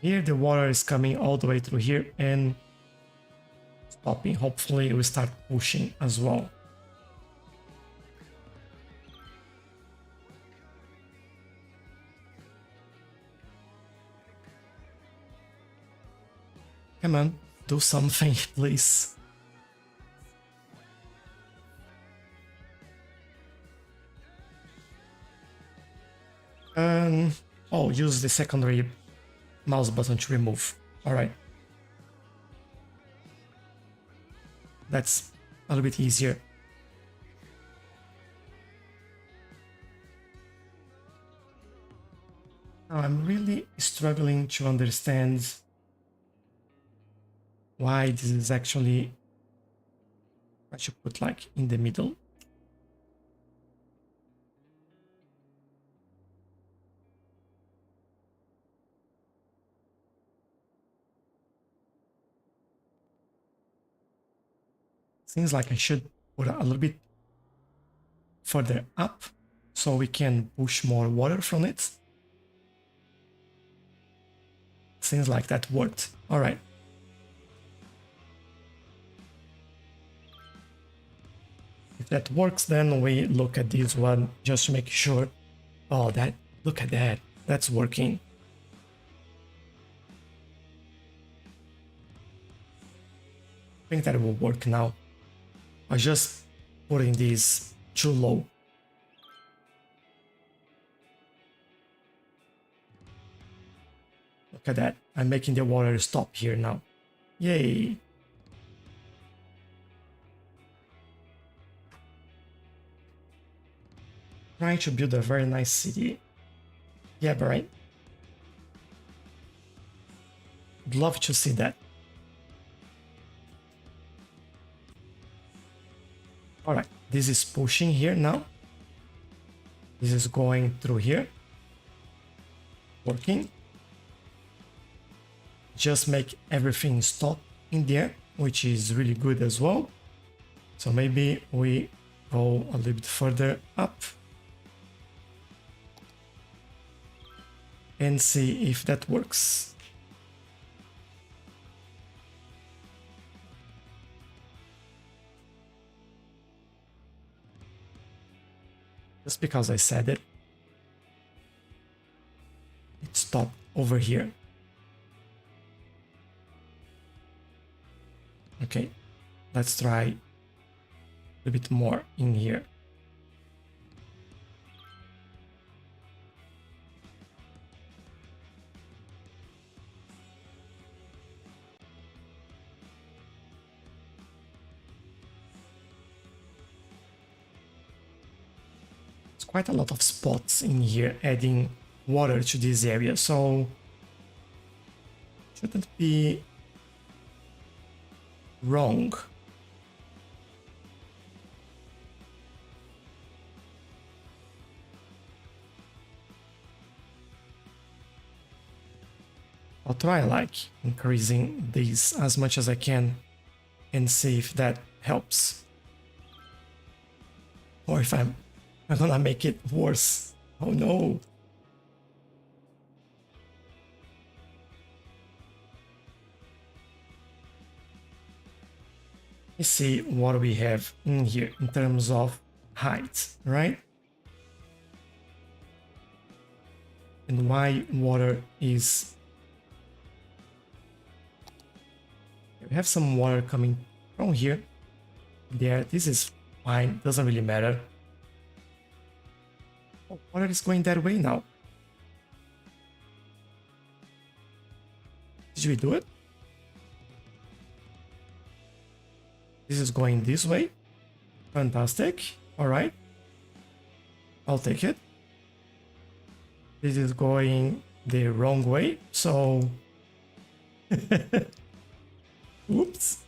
Here the water is coming all the way through here and stopping. Hopefully it will start pushing as well. Come on, do something, please. Oh, use the secondary mouse button to remove. All right. That's a little bit easier. Now I'm really struggling to understand why this is actually, I should put like in the middle. Seems like I should put a little bit further up so we can push more water from it. Seems like that worked. All right. If that works, then we look at this one just to make sure. Oh, look at that. That's working. I think that will work now. I just putting this too low. Look at that. I'm making the water stop here now. Yay. Trying to build a very nice city. Yeah, right. Would love to see that. All right, this is pushing here now. This is going through here. Working. Just make everything stop in there, which is really good as well. So maybe we go a little bit further up and see if that works. Just because I said it, it stopped over here. Okay, let's try a bit more in here. quite a lot of spots in here adding water to this area, so shouldn't be wrong. I'll try like increasing these as much as I can and see if that helps. Or if I'm gonna make it worse. Oh no. Let's see what we have in here in terms of height, right? And why water is... We have some water coming from here. There, this is fine, doesn't really matter. Oh, water is going that way now. Did we do it? This is going this way. Fantastic. Alright. I'll take it. This is going the wrong way, so... Oops.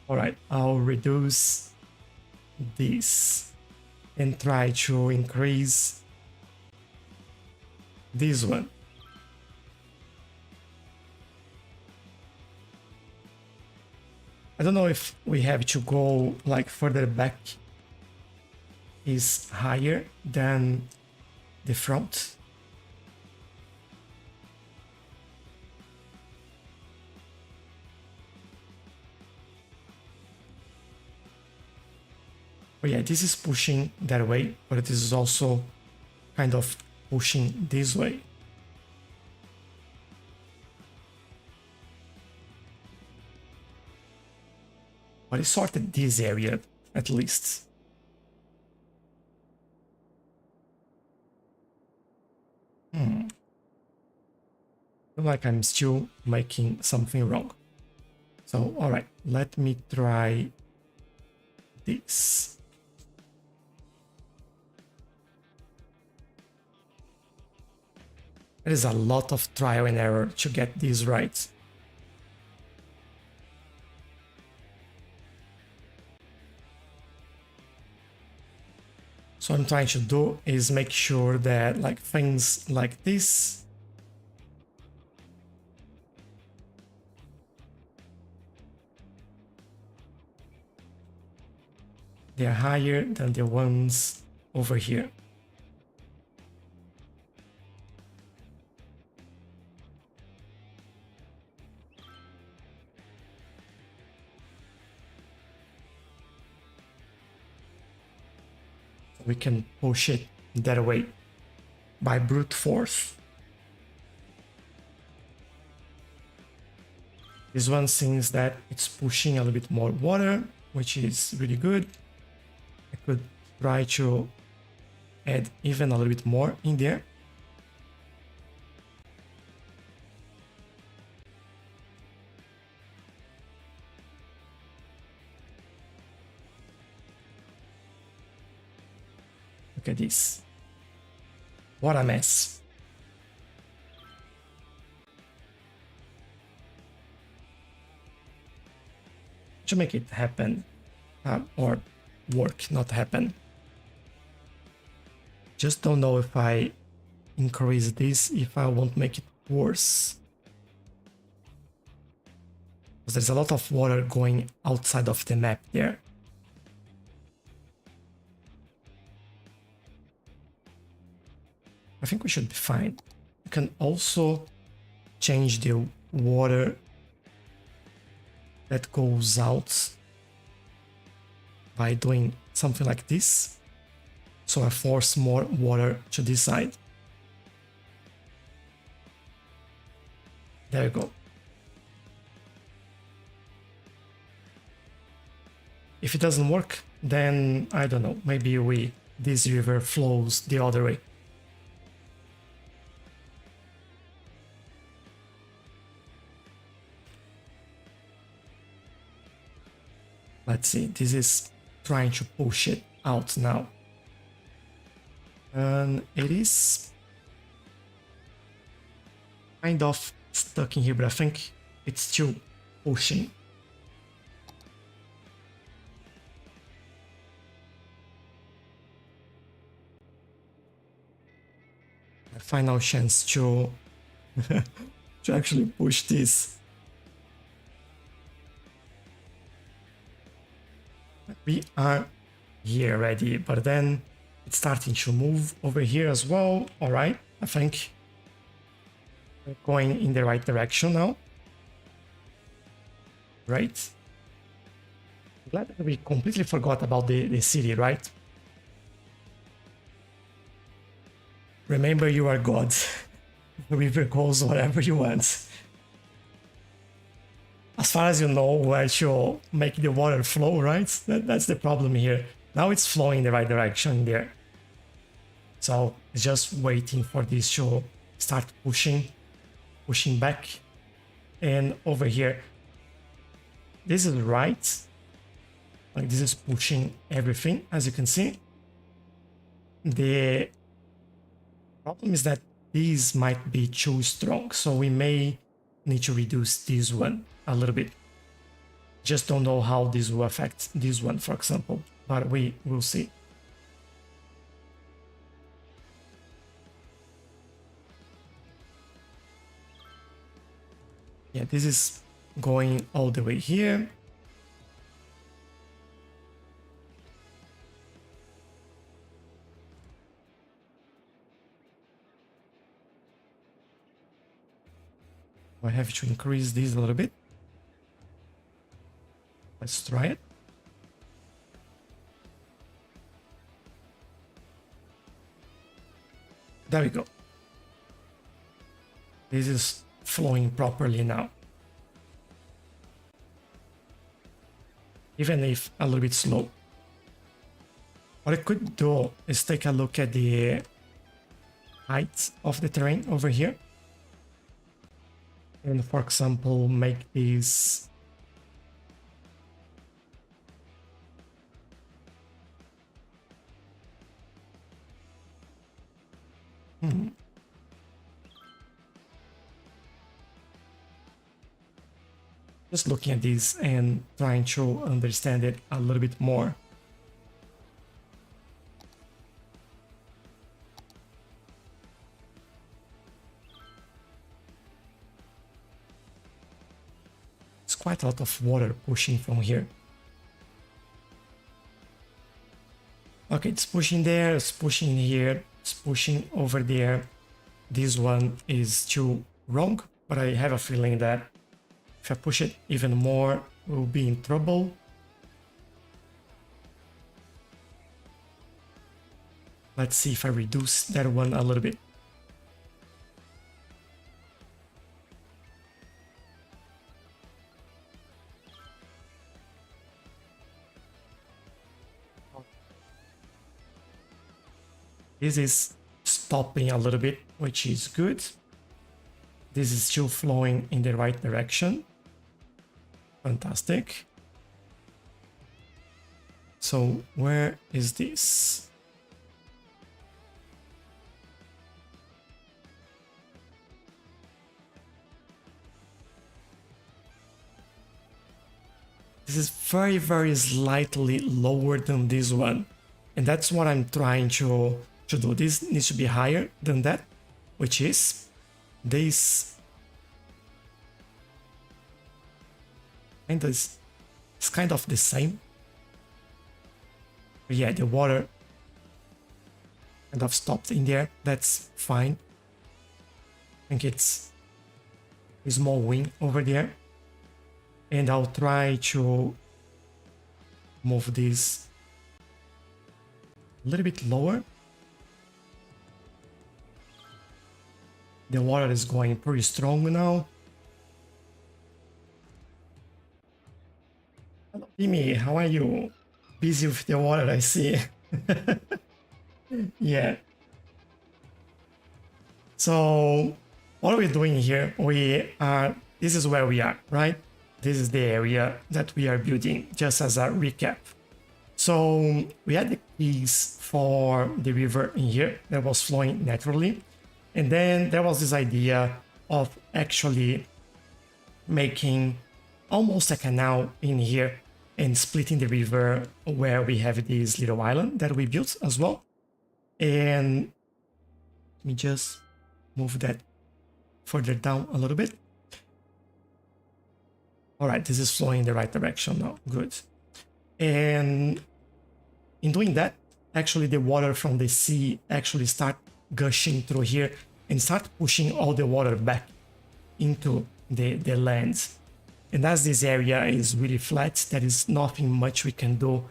Alright, I'll reduce this and try to increase this one. I don't know if we have to go like further back is higher than the front. Oh yeah, this is pushing that way, but this is also kind of pushing this way. But it sorted this area, at least. I feel like I'm still making something wrong. So, alright, let me try this. There is a lot of trial and error to get this right. So what I'm trying to do is make sure that like things like this they're higher than the ones over here. We can push it that way by brute force. This one seems that it's pushing a little bit more water, which is really good. I could try to add even a little bit more in there. Look at this. What a mess. To make it happen, or work, not happen. Just don't know if I increase this, if I won't make it worse. Because there's a lot of water going outside of the map there. I think we should be fine. You can also change the water that goes out by doing something like this. So I force more water to this side. There you go. If it doesn't work, then I don't know, maybe this river flows the other way. Let's see, this is trying to push it out now. And it is kind of stuck in here, but I think it's still pushing. A final chance to to actually push this. We are here already, but then it's starting to move over here as well. All right, I think we're going in the right direction now. Right. Glad that we completely forgot about the city, right? Remember, you are God. River goes wherever you want. As far as you know where to make the water flow, right? That's the problem here. Now it's flowing in the right direction there. So it's just waiting for this to start pushing back. And over here, this is right. Like this is pushing everything, as you can see. The problem is that these might be too strong, so we may need to reduce this one a little bit. Just don't know how this will affect this one, for example, but we will see. Yeah, this is going all the way here. I have to increase this a little bit. Let's try it. There we go. This is flowing properly now. Even if a little bit slow. What I could do is take a look at the height of the terrain over here. And for example, make this just looking at this and trying to understand it a little bit more. Quite a lot of water pushing from here. Okay, it's pushing there, it's pushing here, it's pushing over there. This one is still wrong, but I have a feeling that if I push it even more, we'll be in trouble. Let's see if I reduce that one a little bit. This is stopping a little bit, which is good. This is still flowing in the right direction. Fantastic. So where is this? This is very, very slightly lower than this one. And that's what I'm trying to do. This needs to be higher than that, which is this. And it's kind of the same. But yeah, the water kind of stopped in there. That's fine. I think it's a small wing over there. And I'll try to move this a little bit lower. The water is going pretty strong now. Hello, Timmy, how are you? Busy with the water, I see. Yeah. So, what are we doing here? This is where we are, right? This is the area that we are building, just as a recap. So we had the keys for the river in here that was flowing naturally. And then there was this idea of actually making almost a canal in here and splitting the river where we have this little island that we built as well. And let me just move that further down a little bit. All right, this is flowing in the right direction now. Good. And in doing that, actually the water from the sea actually start gushing through here and start pushing all the water back into the lands. And as this area is really flat, there is nothing much we can do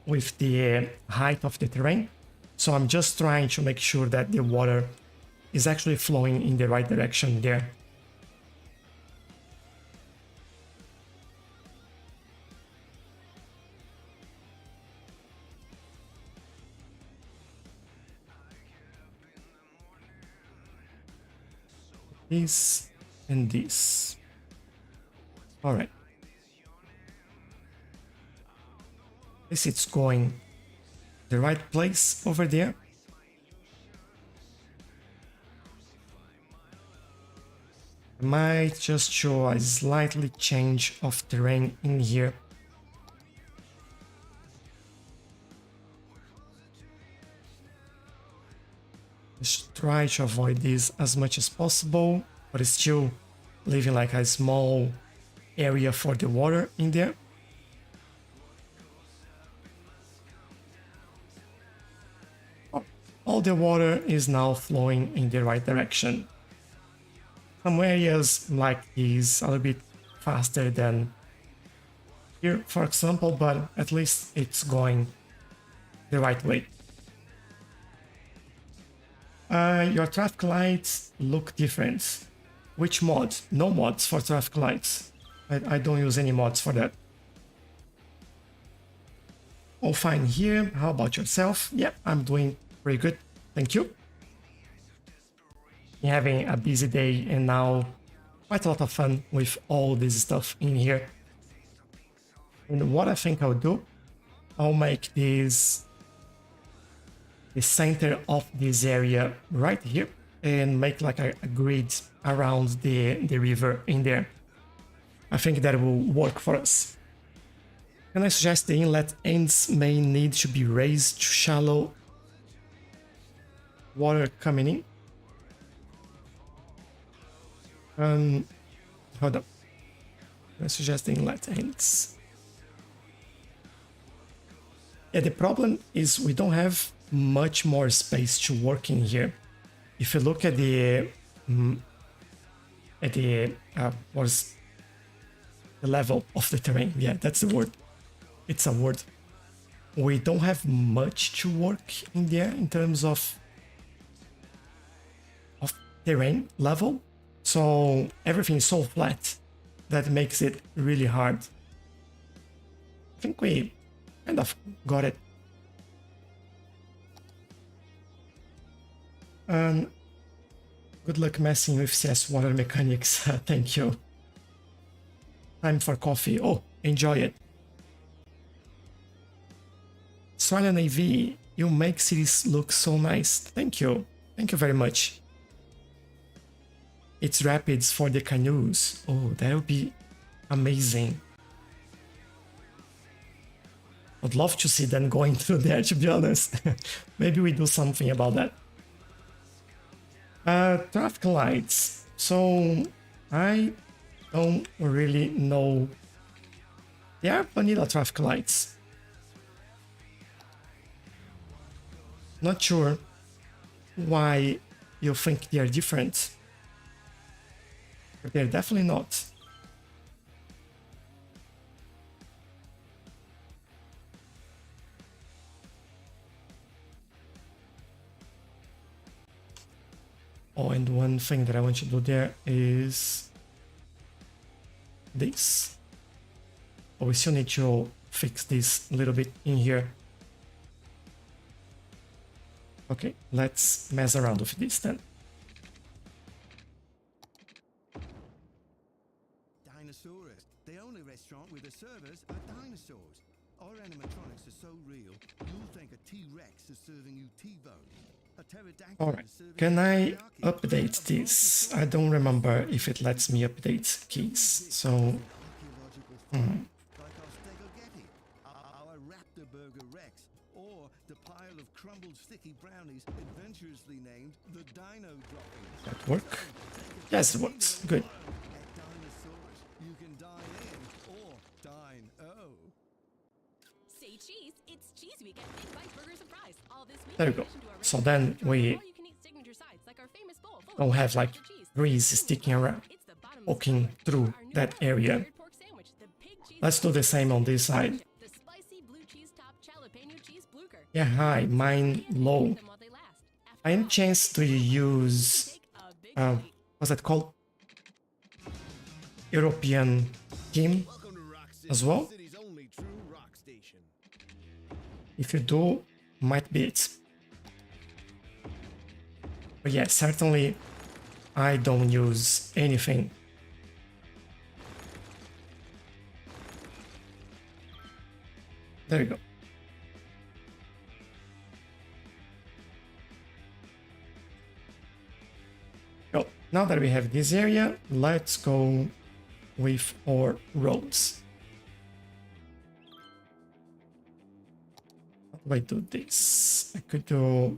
with the height of the terrain. So I'm just trying to make sure that the water is actually flowing in the right direction there. This and this. All right. This it's going the right place over there. I might just show a slightly change of terrain in here. Just try to avoid this as much as possible, but still leaving like a small area for the water in there. All the water is now flowing in the right direction. Some areas like these a little bit faster than here, for example, but at least it's going the right way. Your traffic lights look different. Which mods? No mods for traffic lights. I don't use any mods for that. All fine here. How about yourself? Yep, I'm doing pretty good. Thank you. Having a busy day and now quite a lot of fun with all this stuff in here. And what I think I'll do, I'll make this the center of this area right here and make like a grid around the river in there. I think that will work for us. Can I suggest the inlet ends may need to be raised to shallow water coming in? Hold up. I suggest the inlet ends. Yeah, the problem is we don't have much more space to work in here. If you look at the what's the level of the terrain? Yeah, that's the word. It's a word. We don't have much to work in there in terms of terrain level. So everything is so flat that makes it really hard. I think we kind of got it. Good luck messing with CS water mechanics. Thank you. Time for coffee. Oh, enjoy it. Australian AV, you make cities look so nice. Thank you. Thank you very much. It's rapids for the canoes. Oh, that would be amazing. I'd love to see them going through there, to be honest. Maybe we do something about that. Traffic lights. So I don't really know. They are vanilla traffic lights. Not sure why you think they are different. But they're definitely not. Oh, and one thing that I want you to do there is this. Oh, we still need to fix this a little bit in here. Okay, let's mess around with this then. Dinosaurus, the only restaurant with the servers are dinosaurs. Our animatronics are so real, you'll think a T-Rex is serving you T-bone. A pterodactyl Alright, is serving can you I teriyaki. update this? I don't remember if it lets me update keys, so... Archaeological find, like our Stegogetti, our Raptor Burger Rex, or the pile of crumbled sticky brownies adventurously named the Dino Droppings. That work? Yes, it works. Good. At Dinosaurus, you can dine in or dine-o. Say cheese, it's Cheese Week at Big Bite Burger Surprise. All this week, There we in go. addition to our So regular then try we all-you-can-eat signature sides, like our famous bowl full of don't have like cheese. grease sticking around, It's the bottom poking seller through for our new that area. layered pork sandwich, the pig cheese Let's do the same on this side. The spicy blue cheese top jalapeno cheese blucher. Yeah, hi, mine low. Them while they last. After By any all, chance do you use, take a big bite. what's that called? European team Welcome to Rock City, as well? the city's only true rock station. If you do, might be it. But yeah, certainly I don't use anything. There you go. So now that we have this area, let's go with our roads. How do I do this? I could do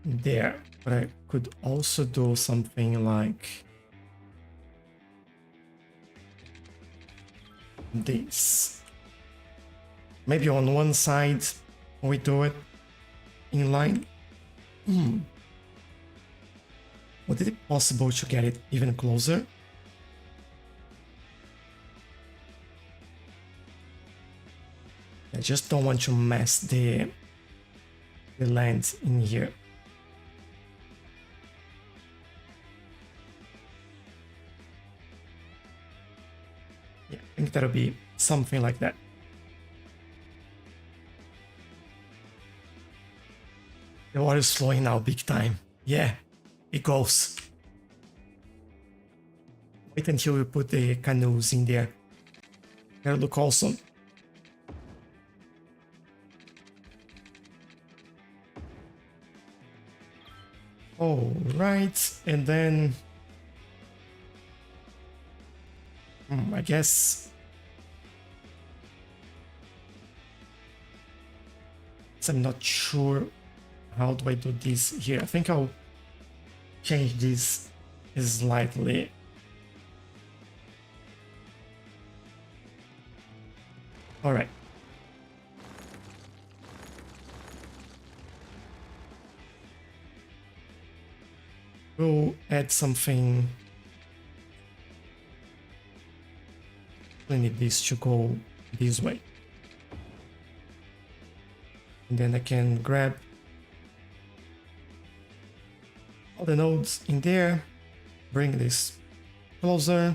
there, but I could also do something like this. Maybe on one side we do it in line. Would it be possible to get it even closer? I just don't want to mess the land in here. Yeah, I think that'll be something like that. The water is flowing now, big time. Yeah, it goes. Wait until we put the canoes in there. That'll look awesome. All right, and then I guess I'm not sure how do I do this here. I think I'll change this slightly. All right. We'll add something. I need this to go this way. And then I can grab all the nodes in there, bring this closer,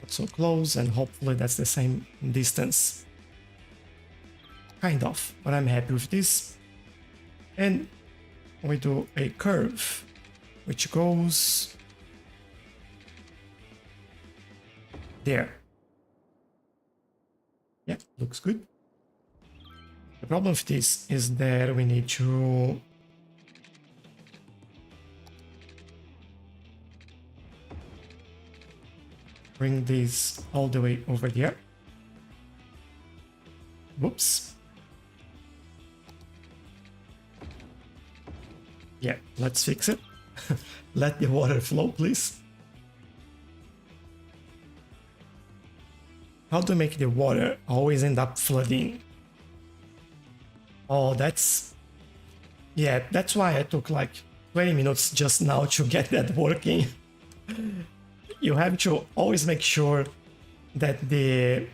not so close, and hopefully that's the same distance. Kind of, but I'm happy with this. And we do a curve, which goes there. Yeah, looks good. The problem with this is that we need to bring this all the way over there. Whoops. Yeah, let's fix it. Let the water flow, please. How to make the water always end up flooding? Oh, that's... Yeah, that's why I took like 20 minutes just now to get that working. You have to always make sure that the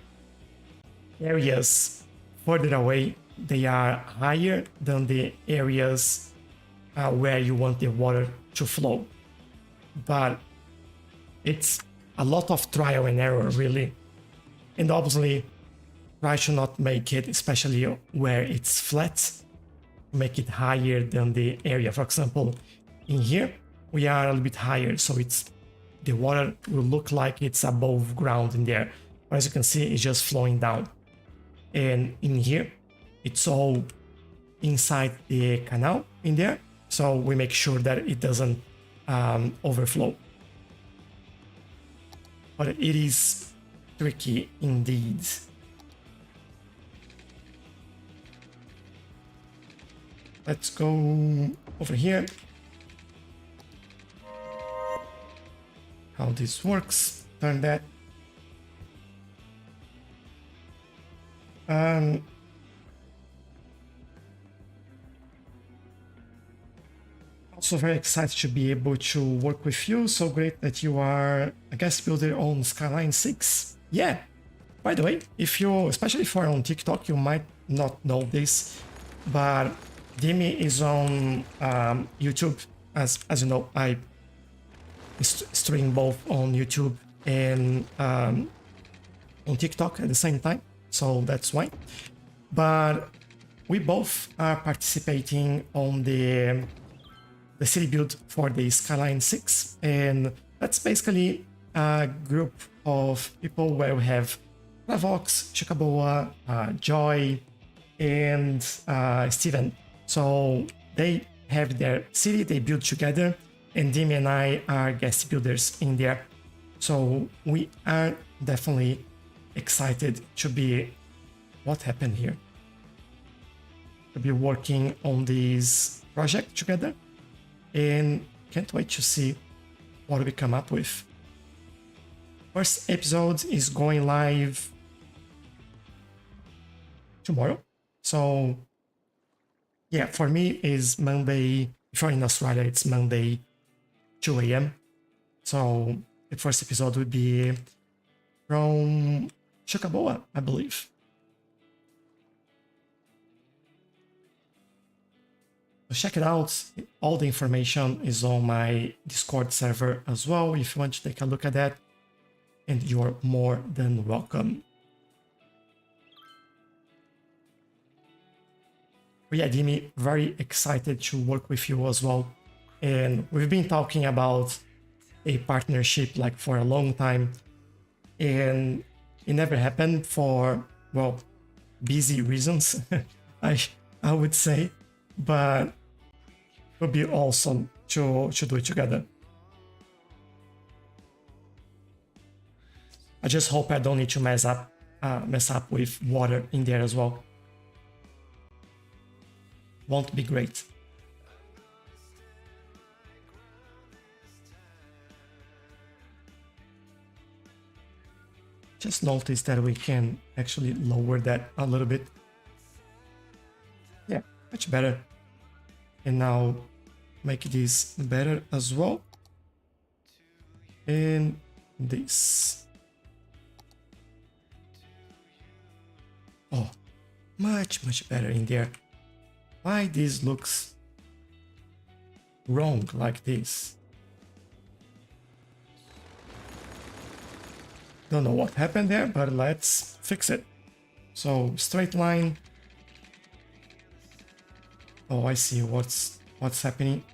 areas further away, they are higher than the areas where you want the water to flow. But it's a lot of trial and error, really. And obviously, try to not make it, especially where it's flat, make it higher than the area. For example, in here, we are a little bit higher, so it's the water will look like it's above ground in there. But as you can see, it's just flowing down. And in here, it's all inside the canal in there. So we make sure that it doesn't overflow. But it is tricky indeed. Let's go over here. How this works. Turn that. Also very excited to be able to work with you. So great that you are a guest builder on Skyline 6. Yeah. By the way, if you, especially if you're on TikTok, you might not know this, but Dimi is on YouTube. As you know, I stream both on YouTube and on TikTok at the same time. So that's why. But we both are participating on the city build for the Skyline 6, and that's basically a group of people where we have Lavox, Chikaboa, Joy, and Steven. So they have their city, they build together, and Dimi and I are guest builders in there. So we are definitely excited to be, what happened here? To be working on this project together, and can't wait to see what we come up with. First episode is going live tomorrow. So yeah, for me is Monday. If you're in Australia, it's Monday 2 a.m. So the first episode would be from Chikaboa, I believe. So check it out. All the information is on my Discord server as well if you want to take a look at that. And you're more than welcome. But yeah, Dimi, very excited to work with you as well. And we've been talking about a partnership like for a long time. And it never happened for, well, busy reasons, I would say. But it would be awesome to do it together. I just hope I don't need to mess up with water in there as well. Won't be great. Just notice that we can actually lower that a little bit. Yeah, much better. And now make this better as well. And this. Oh, much better in there. Why this looks wrong like this? Don't know what happened there, but let's fix it. So straight line. Oh, I see what's happening.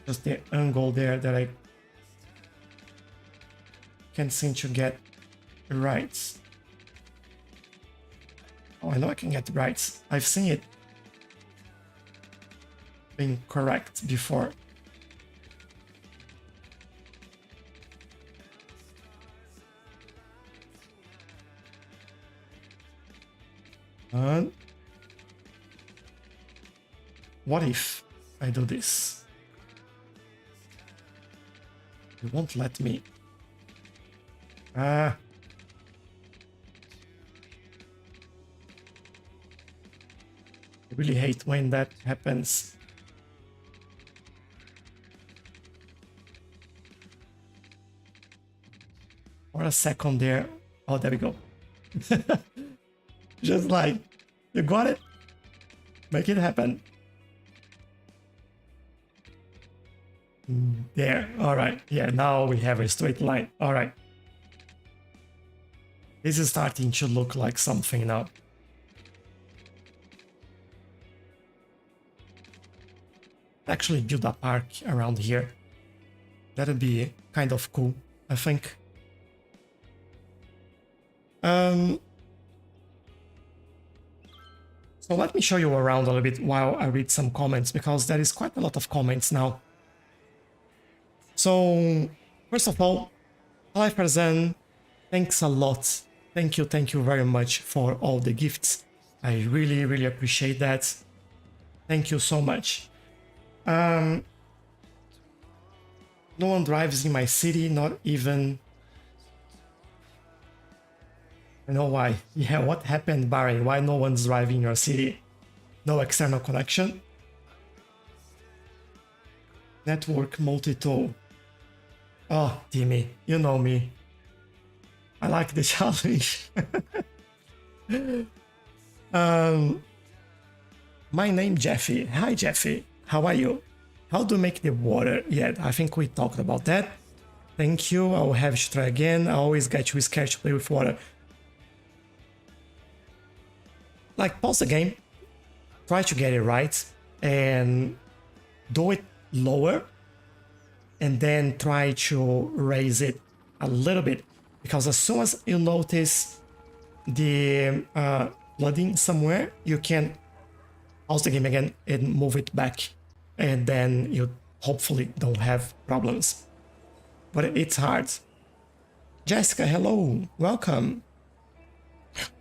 Just the angle there that I can't seem to get right. Oh, I know I can get right. I've seen it being correct before. And what if I do this? It won't let me. I really hate when that happens. For a second there. Oh, there we go. Just like, you got it? Make it happen. There, all right. Yeah, now we have a straight line. All right. This is starting to look like something now. actually build a park around here. That would be kind of cool, I think. So let me show you around a little bit while I read some comments, because there is quite a lot of comments now. So, first of all, Alive Tarzan, thanks a lot. Thank you very much for all the gifts. I really appreciate that. Thank you so much. No one drives in my city, not even... I know why. Yeah, what happened, Barry? Why no one's driving in your city? No external connection? Network multi-tool. Oh, Timmy, you know me. I like the challenge. My name Jeffy. Hi Jeffy. How are you? How to make the water? Yeah, I think we talked about that. Thank you. I will have to try again. I always get you scared to play with water. Like, pause the game, try to get it right, and do it lower, and then try to raise it a little bit, because as soon as you notice the flooding somewhere, you can pause the game again and move it back, and then you hopefully don't have problems. But it's hard. Jessica, hello, welcome.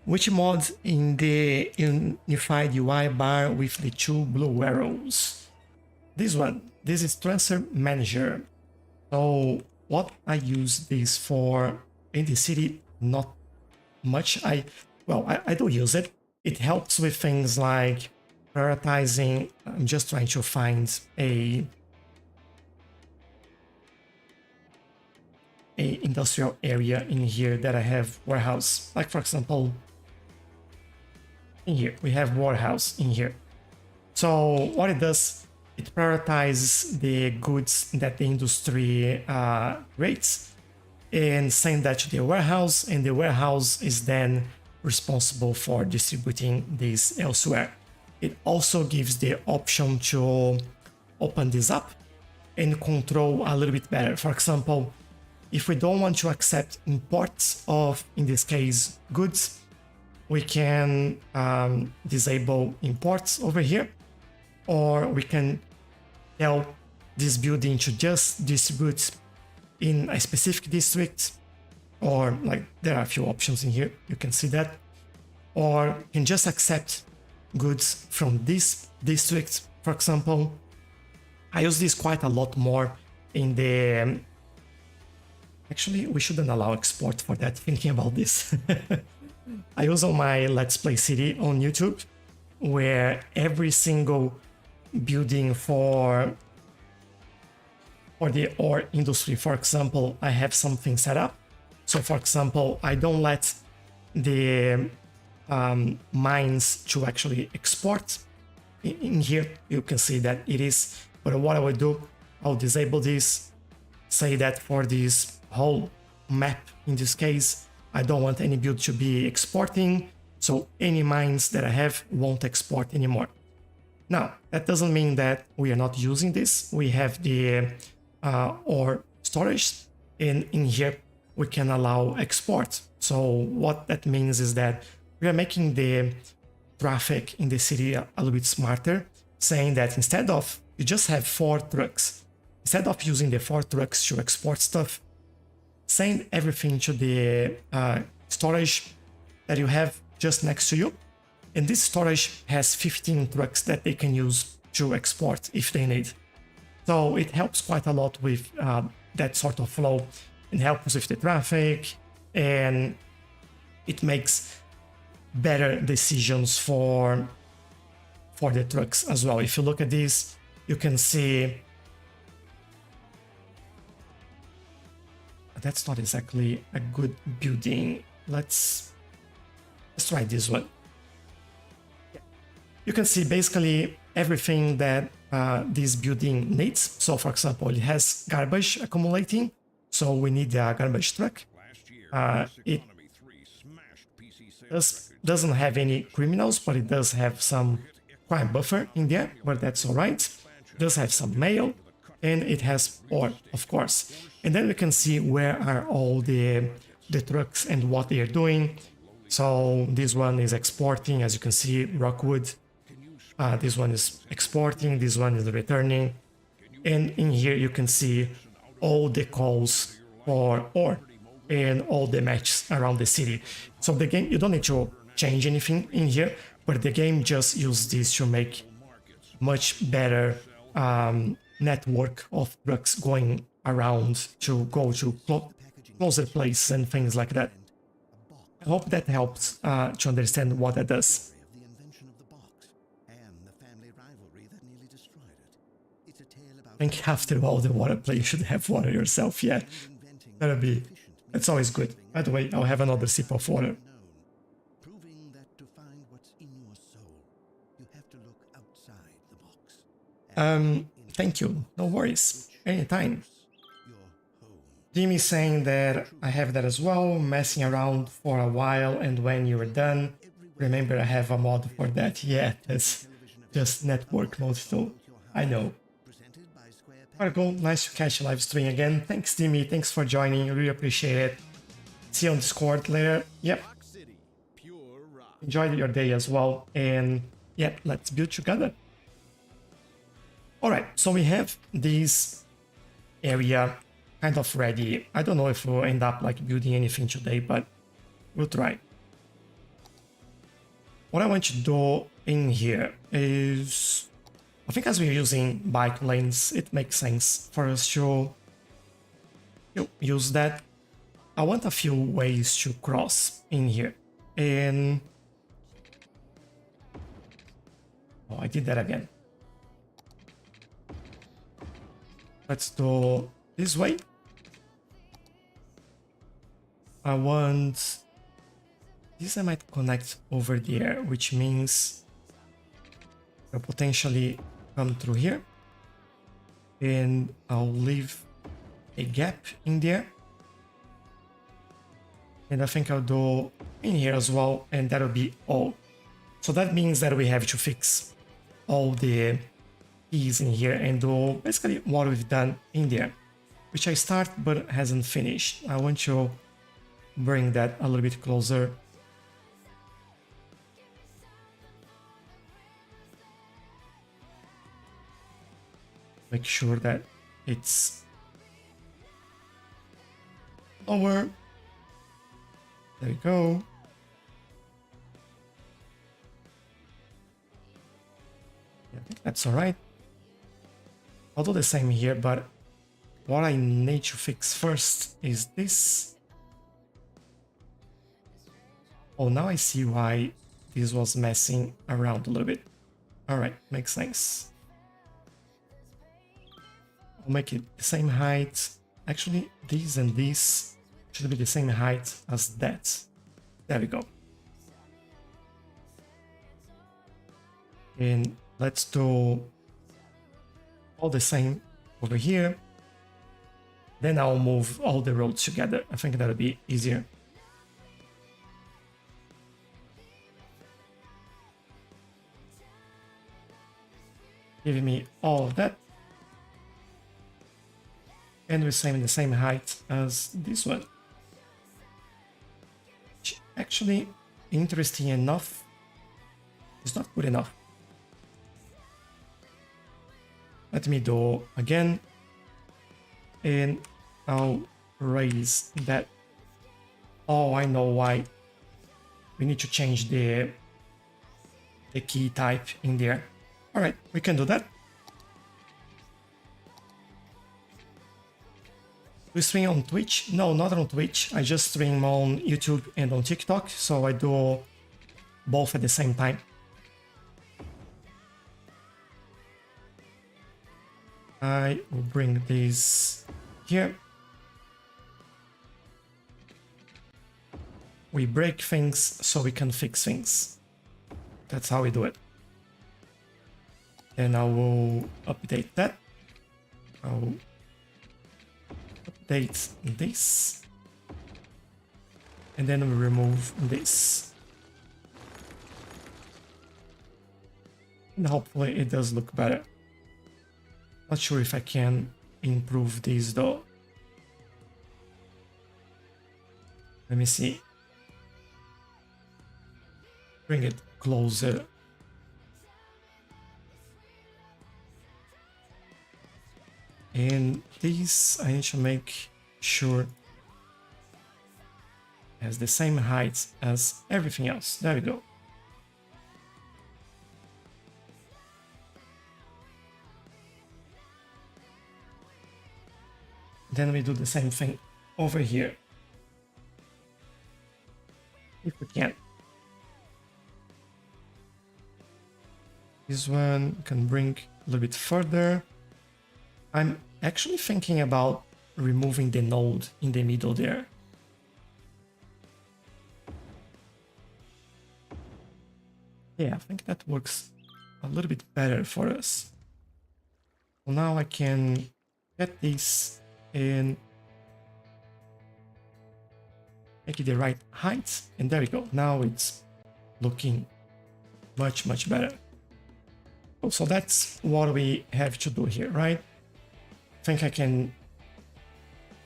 Which mod in the unified UI bar with the two blue arrows? This one. This is Transfer Manager. So what I use this for in the city, not much. I do use it. It helps with things like prioritizing. I'm just trying to find a industrial area in here that I have warehouse. Like, for example, in here we have warehouse in here. So what it does, it prioritizes the goods that the industry rates and send that to the warehouse, and the warehouse is then responsible for distributing this elsewhere. It also gives the option to open this up and control a little bit better. For example, if we don't want to accept imports of, in this case, goods, we can disable imports over here, or we can tell this building to just distribute in a specific district, or like there are a few options in here, you can see that, or you can just accept goods from this district, for example. I use this quite a lot more in the... Actually, we shouldn't allow export for that, thinking about this. I use on my Let's Play City on YouTube, where every single building for the ore industry, for example, I have something set up. So for example, I don't let the mines to actually export. In here, you can see that it is, but what I will do, I'll disable this, say that for this whole map, in this case, I don't want any build to be exporting, so any mines that I have won't export anymore. Now, that doesn't mean that we are not using this. We have the ore storage, and in here we can allow export. So what that means is that we are making the traffic in the city a little bit smarter, saying that instead of you just have 4 trucks, instead of using the 4 trucks to export stuff, send everything to the storage that you have just next to you. And this storage has 15 trucks that they can use to export if they need. So it helps quite a lot with that sort of flow, and helps with the traffic, and it makes better decisions for the trucks as well. If you look at this, you can see that's not exactly a good building. Let's try this one. You can see basically everything that this building needs. So for example, it has garbage accumulating, so we need a garbage truck. It doesn't have any criminals, but it does have some crime buffer in there, but that's all right. does have some mail, and it has ore, of course. And then we can see where are all the trucks and what they are doing. So this one is exporting, as you can see, Rockwood. This one is exporting, this one is returning. And in here you can see all the calls for ore and all the matches around the city. So the game, you don't need to change anything in here, but the game just uses this to make much better network of trucks going around to go to closer places and things like that. I hope that helps to understand what that does. Of the invention of the box and the family rivalry that nearly destroyed it. It's a tale about I think after all the water play, you should have water yourself, yeah. That'll be... It's always good. By the way, I'll have another sip of water. proving that to find what's in your soul, you have to look outside the box. Thank you. No worries. Anytime. Your home. Jimmy's saying that I have that as well, messing around for a while, and when you're done, remember I have a mod for that. Yeah, that's just network mode too. I know. Presented by Square Marco, nice to catch a live stream again. Thanks, Jimmy. Thanks for joining. Really appreciate it. See you on Discord later. Yep. Rock City. Pure rock. Enjoy your day as well. And yeah, let's build together. Alright, so we have this area kind of ready. I don't know if we'll end up like building anything today, but we'll try. What I want to do in here is, I think as we're using bike lanes, it makes sense for us to use that. I want a few ways to cross in here. And oh, I did that again. Let's do this way. I want this, I might connect over there, which means I'll potentially come through here, and I'll leave a gap in there, and I think I'll do in here as well, and that'll be all. So that means that we have to fix all the keys in here and do basically what we've done in there, which I start but hasn't finished. I want to bring that a little bit closer. Make sure that it's lower. There we go. Yeah, I think that's all right. I'll do the same here, but what I need to fix first is this. Oh, now I see why this was messing around a little bit. Alright, makes sense. I'll make it the same height. Actually, these and these should be the same height as that. There we go. And let's do all the same over here. Then I'll move all the roads together. I think that'll be easier. Giving me all of that. And we're the same height as this one. Which actually, interesting enough, is not good enough. Let me do again, and I'll raise that. Oh, I know why. We need to change the key type in there. All right, we can do that. We stream on Twitch? No, not on Twitch. I just stream on YouTube and on TikTok, so I do both at the same time. I will bring these here. We break things so we can fix things. That's how we do it. And I will update that. I'll update this. And then we remove this. And hopefully it does look better. Not sure if I can improve this though. Let me see. Bring it closer. And this I need to make sure has the same height as everything else. There we go. Then we do the same thing over here. If we can. This one can bring a little bit further. I'm actually thinking about removing the node in the middle there. Yeah, I think that works a little bit better for us. So now I can get this and make it the right height, and there we go. Now it's looking much better. So that's what we have to do here, right? I think I can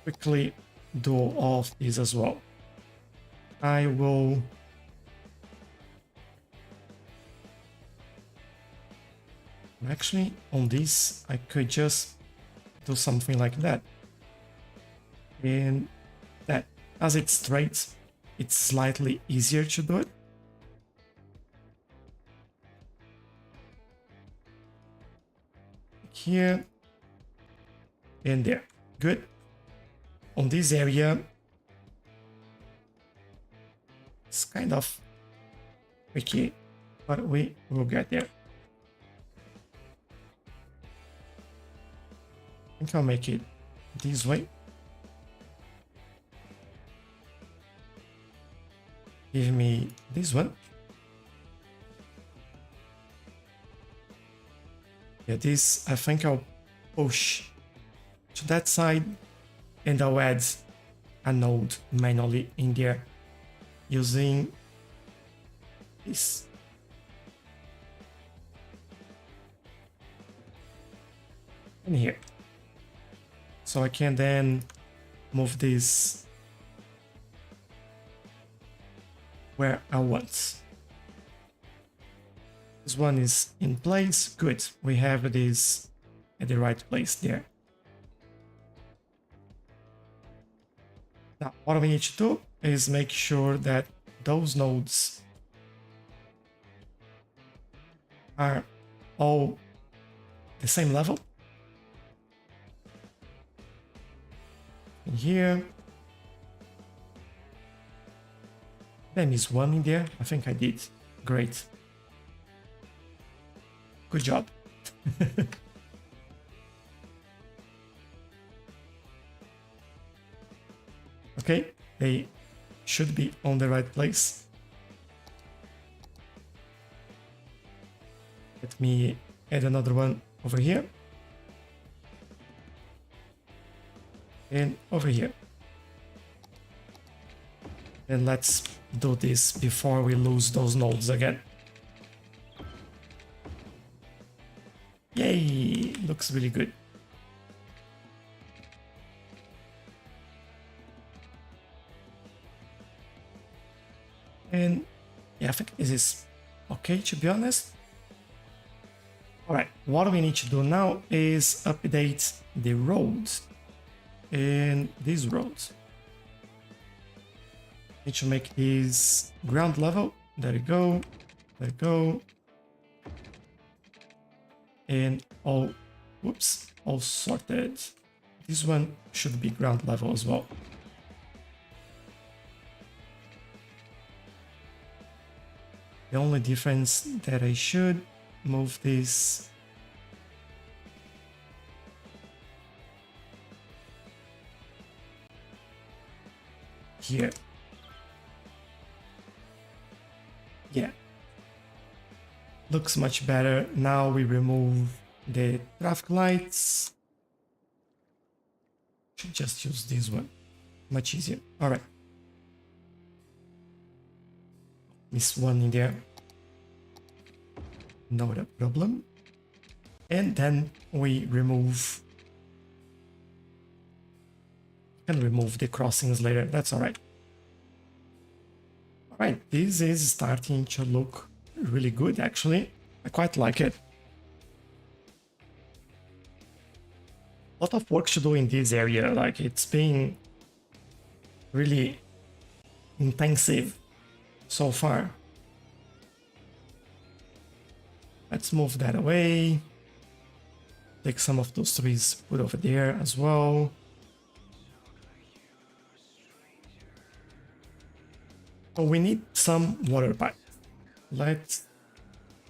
quickly do all of these as well. I will actually on this I could just do something like that, and that as it's straight it's slightly easier to do it. Here and there. Good. On this area it's kind of tricky, but we will get there. I think I'll make it this way. Give me this one. Yeah, this I think I'll push to that side, and I'll add a node manually in there using this. And here. So I can then move this where I want. This one is in place. Good. We have this at the right place there. Now, what we need to do is make sure that those nodes are all the same level. In here. There is one in there. I think I did. Great. Good job. Okay, they should be on the right place. Let me add another one over here. And over here. And let's do this before we lose those nodes again. Yay! Looks really good. And yeah, I think this is okay, to be honest. Alright, what we need to do now is update the roads. And these roads. Need to make these ground level. There we go. There we go. And all, whoops, all sorted. This one should be ground level as well. The only difference that I should move this here. Yeah. Looks much better. Now we remove the traffic lights. Should just use this one. Much easier. Alright. Miss one in there. Not a problem. And then we remove... Can remove the crossings later, that's alright. Alright, this is starting to look really good actually. I quite like it. A lot of work to do in this area, like it's been really intensive so far. Let's move that away. Take some of those trees, put over there as well. So we need some water pipe. Let's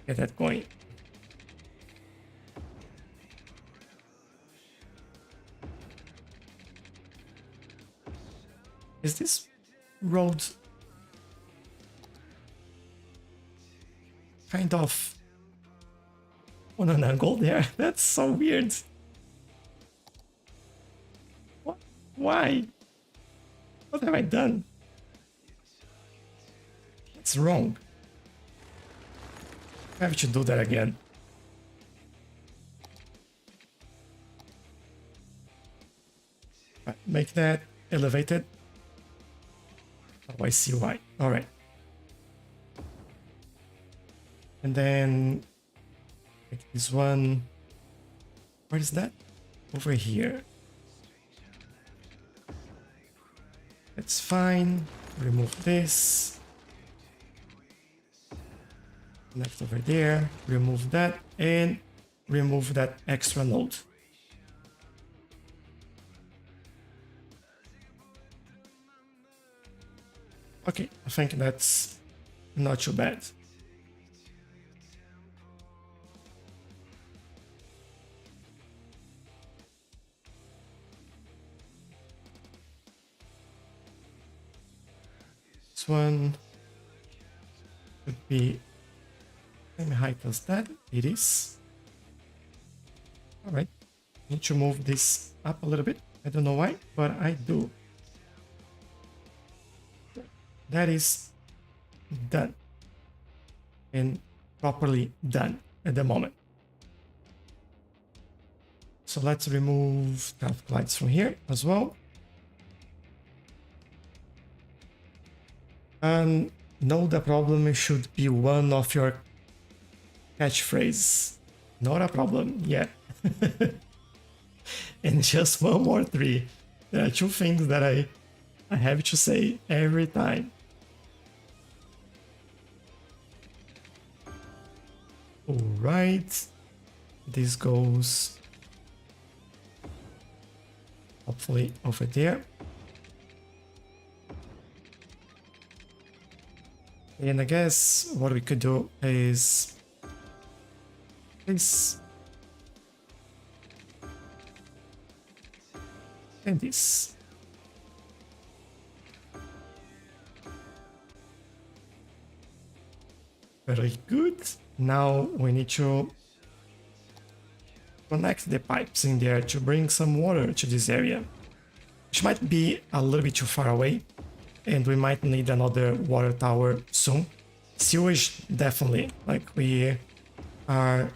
get that going. Is this road kind of on an angle there? That's so weird. What? Why? What have I done? It's wrong. I have to do that again. Right, make that elevated. Oh, I see why. All right. And then make this one. Where is that? Over here. That's fine. Remove this. Left over there. Remove that and remove that extra node. Okay, I think that's not too bad. This one should be same height as that. It is. All right. Need to move this up a little bit. I don't know why, but I do. That is done. And properly done at the moment. So let's remove traffic lights from here as well. And no, the problem should be one of your catchphrase. Not a problem yet. And just one more three. There are two things that I have to say every time. Alright. This goes hopefully over there. And I guess what we could do is this and this. Very good. Now we need to connect the pipes in there to bring some water to this area, which might be a little bit too far away, and we might need another water tower soon. Sewage, definitely. Like, we are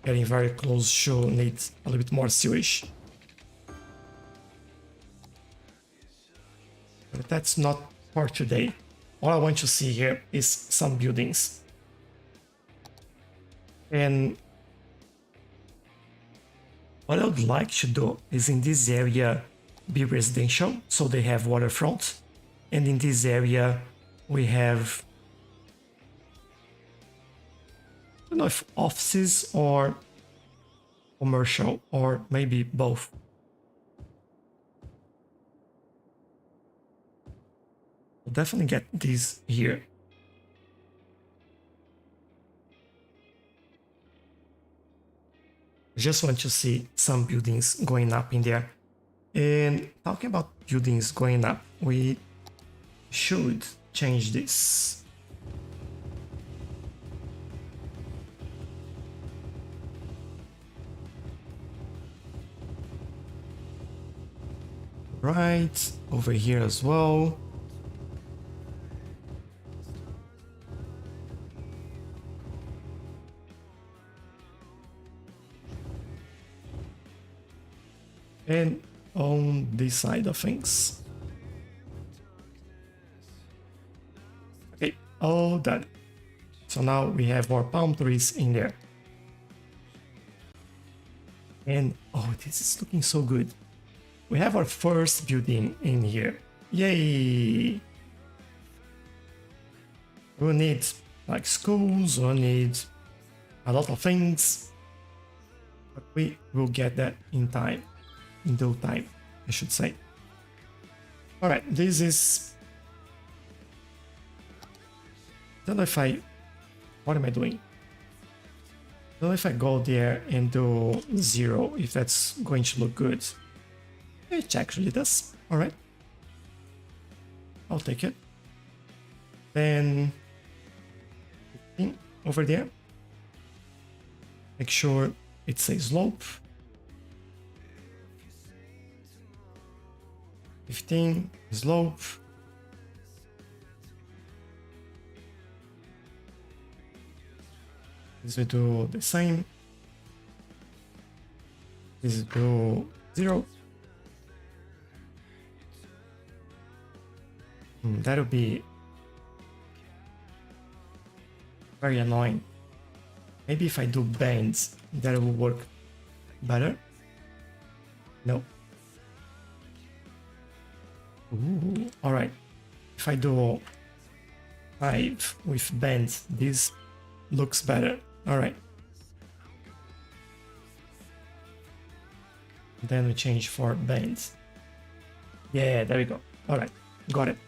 getting very close to need a little bit more sewage. But that's not for today. All I want to see here is some buildings. And what I would like to do is in this area be residential, so they have waterfront. And in this area we have, I don't know if offices or commercial, or maybe both. We'll definitely get these here. Just want to see some buildings going up in there. And talking about buildings going up, we should change this. Right, over here as well. And on this side of things. Okay, all done. So now we have our palm trees in there. And oh, this is looking so good. We have our first building in here. Yay! We'll need like schools, we'll need a lot of things. But we will get that in time. In due time, I should say. Alright, this is... Don't know if I... What am I doing? Don't know if I go there and do 0, if that's going to look good. It actually does. Alright. I'll take it. Then... over there. Make sure it's a slope. 15 slope. This will do the same. This will do 0. That'll be very annoying. Maybe if I do bands, that will work better. No. Ooh, all right. If I do 5 with bands, this looks better. All right. Then we change for bands. Yeah, there we go. All right, got it.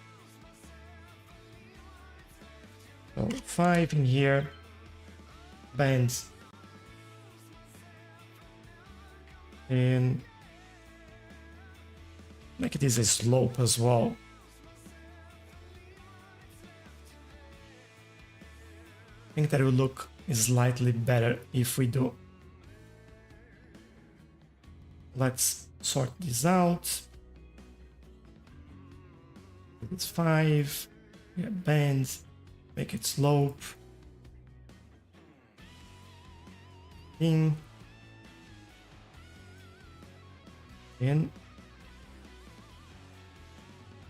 So 5 in here, bands, and make this a slope as well. I think that will look slightly better if we do. Let's sort this out. It's 5. Yeah, bands. Make it slope. In. In.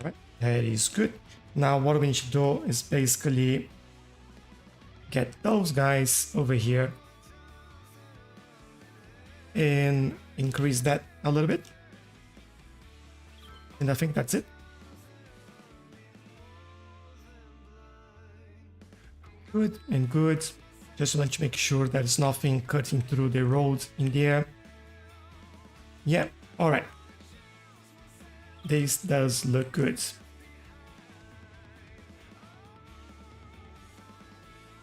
Alright, that is good. Now what we need to do is basically get those guys over here and increase that a little bit. And I think that's it. Good and good. Just want to make sure there's nothing cutting through the road in there. Yeah, alright. This does look good.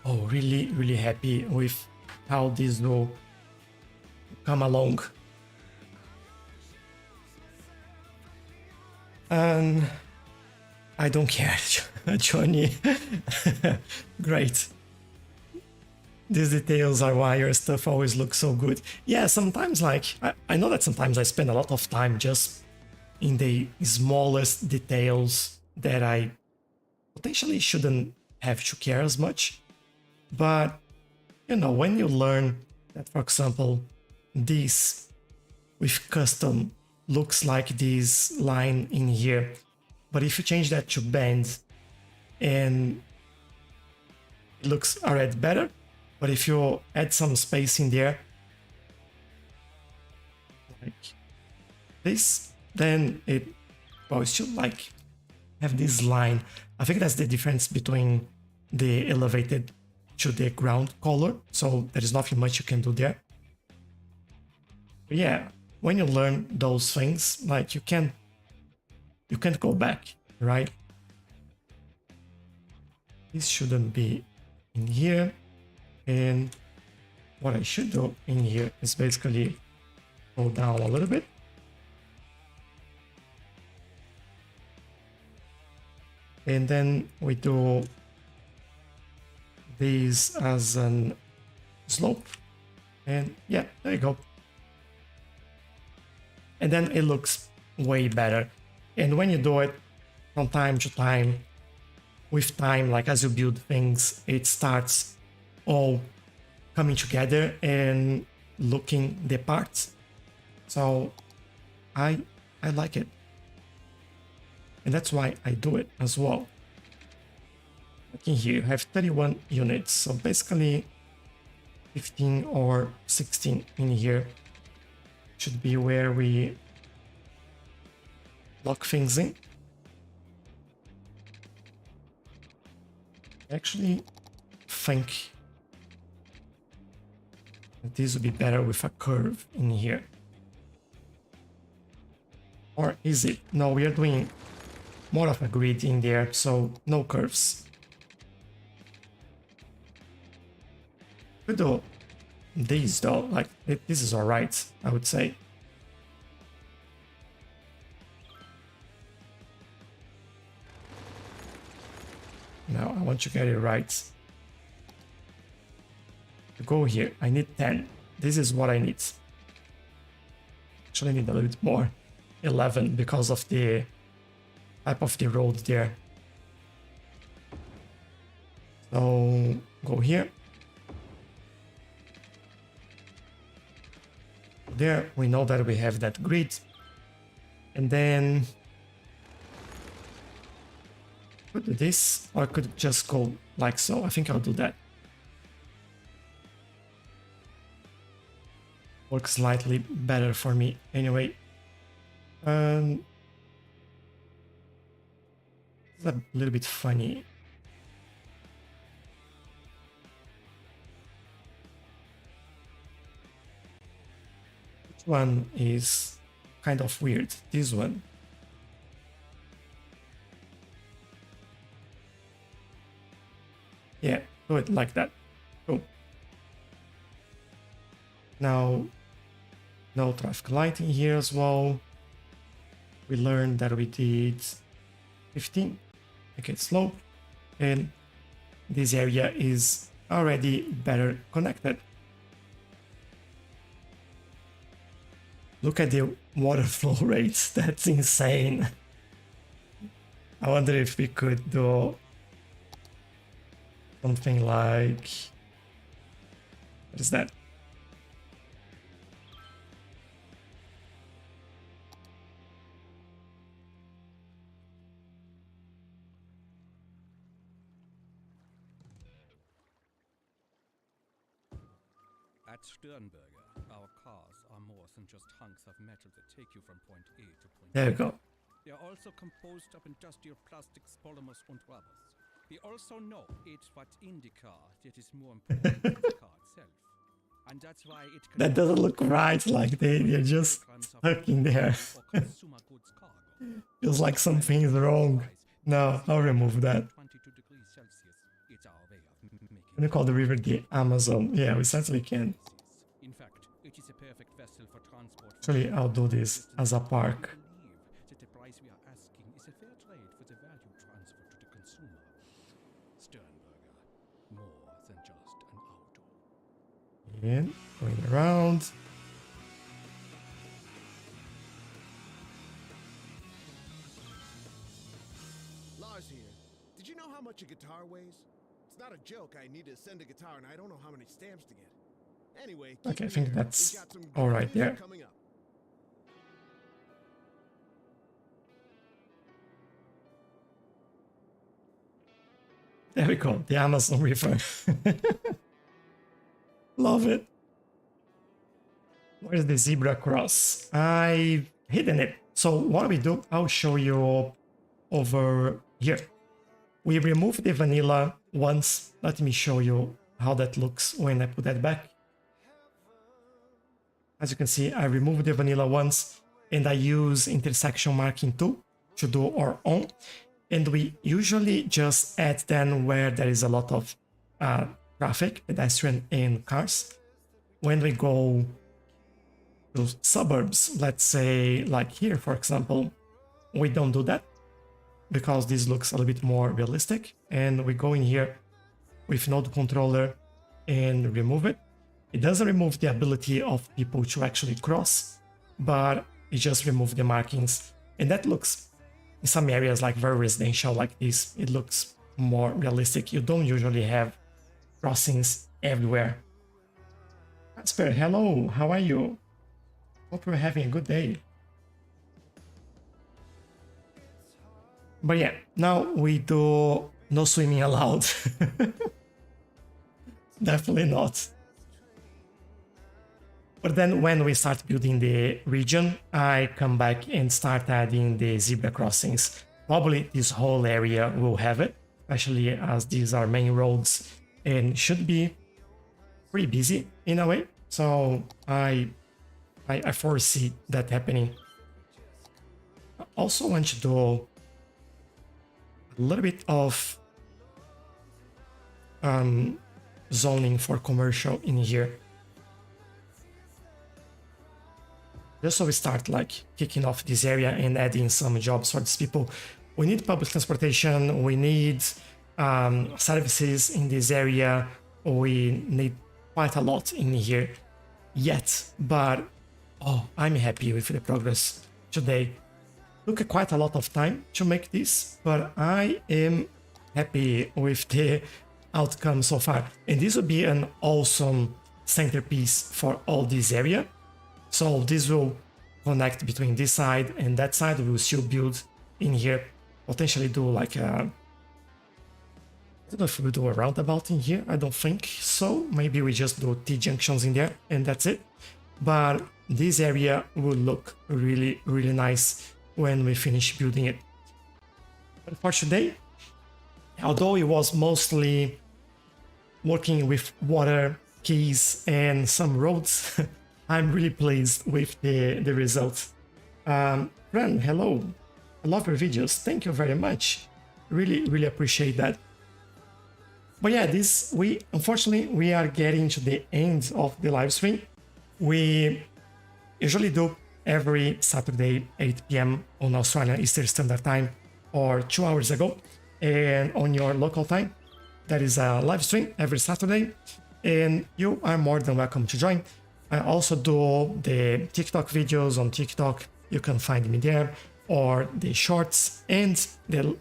Oh, really, really happy with how this will come along. And I don't care, Johnny. Great. These details are why your stuff always looks so good. Yeah, sometimes like, I know that sometimes I spend a lot of time just in the smallest details that I potentially shouldn't have to care as much. But, you know, when you learn that, for example, this with custom looks like this line in here, but if you change that to band and it looks already better, but if you add some space in there, like this, then it, well, it should like have this line. I think that's the difference between the elevated to the ground color, so there is nothing much you can do there. But yeah, when you learn those things, like you can't go back, right? This shouldn't be in here, and what I should do in here is basically go down a little bit. And then we do this as an slope, and yeah, there you go. And then it looks way better. And when you do it from time to time, with time, like as you build things, it starts all coming together and looking the parts. So I like it. And that's why I do it as well. Like in here, you have 31 units, so basically 15 or 16 in here should be where we lock things in. I actually think that this would be better with a curve in here. Or is it? No, we are doing more of a grid in there, so no curves. Could do these though, like this is alright, I would say. Now I want to get it right. To go here, I need 10. This is what I need. Actually, I need a little bit more. 11 because of the type of the road there. So go here. There, we know that we have that grid. And then could do this, or I could just go like so. I think I'll do that. Works slightly better for me anyway. It's a little bit funny. Which one is kind of weird? This one. Yeah, do it like that. Cool. Now, no traffic light in here as well. We learned that we did 15. Okay, slope. And this area is already better connected. Look at the water flow rates. That's insane. I wonder if we could do something like... What is that? At Sternberger, our cars are more than just hunks of metal that take you from point A to point There B. you go. They are also composed of industrial plastics, polymers, and rubbers. We also know it's what's in the car that is more important than the car itself. And that's why it can That doesn't look right, like they're just stuck in there. Feels like something is wrong. No, I'll remove that. 22 degrees Celsius. It's our way of making. Can we call the river the Amazon? Yeah, we certainly can. In fact, it is a perfect vessel for transport. Actually, I'll do this as a park. That the price we are asking is a fair trade for the value transfer to the consumer. Sternberger, more than just an auto. And going around. Lars here. Did you know how much a guitar weighs? It's not a joke. I need to send a guitar and I don't know how many stamps to get. Anyway, keep Okay, I me think here. that's We've got some all right good there. music coming up. There we go, the Amazon River. Love it. Where's the zebra cross? I've hidden it. So what we do, I'll show you over here. We remove the vanilla once. Let me show you how that looks when I put that back. As you can see, I remove the vanilla once and I use intersection marking tool to do our own. And we usually just add then where there is a lot of traffic, pedestrian and cars. When we go to suburbs, let's say like here, for example, we don't do that because this looks a little bit more realistic. And we go in here with node controller and remove it. It doesn't remove the ability of people to actually cross, but it just removes the markings. And that looks, in some areas like very residential like this, it looks more realistic. You don't usually have crossings everywhere. Casper, hello, how are you? Hope you're having a good day. But yeah, now we do no swimming allowed. Definitely not. But then when we start building the region, I come back and start adding the zebra crossings. Probably this whole area will have it, especially as these are main roads and should be pretty busy in a way. So I foresee that happening. I also want to do a little bit of zoning for commercial in here. Just so we start like kicking off this area and adding some jobs for these people. We need public transportation, we need services in this area, we need quite a lot in here yet, but oh, I'm happy with the progress today. Took quite a lot of time to make this, but I am happy with the outcome so far. And this will be an awesome centerpiece for all this area. So this will connect between this side and that side. We will still build in here, potentially do like a, I don't know if we'll do a roundabout in here. I don't think so. Maybe we just do T-junctions in there and that's it. But this area will look really, really nice when we finish building it. But for today, although it was mostly working with water, keys, and some roads, I'm really pleased with the results. Friend, hello. I love your videos. Thank you very much. Really, really appreciate that. But yeah, unfortunately, we are getting to the end of the live stream. We usually do every Saturday, 8 p.m. on Australian Eastern Standard Time, or 2 hours ago, and on your local time. That is a live stream every Saturday, and you are more than welcome to join. I also do the TikTok videos on TikTok. You can find me there, or the shorts and the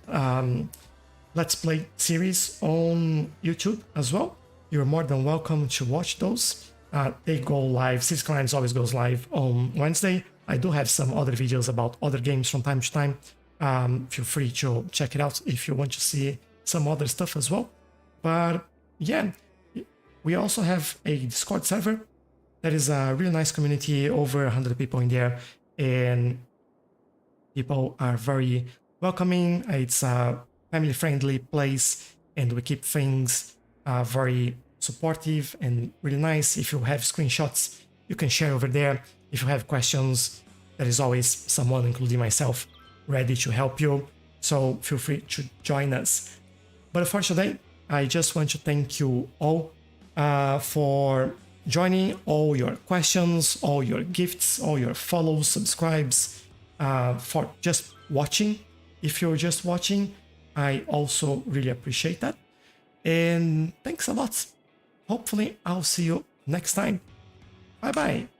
Let's Play series on YouTube as well. You're more than welcome to watch those. They go live. Cities Skylines always goes live on Wednesday. I do have some other videos about other games from time to time. Feel free to check it out if you want to see some other stuff as well. But yeah, we also have a Discord server. That is a really nice community, over 100 people in there, and people are very welcoming. It's a family-friendly place, and we keep things very supportive and really nice. If you have screenshots, you can share over there. If you have questions, there is always someone, including myself, ready to help you. So feel free to join us. But for today, I just want to thank you all for joining, all your questions, all your gifts, all your follows, subscribes, for just watching. If you're just watching, I also really appreciate that. And thanks a lot. Hopefully, I'll see you next time. Bye bye.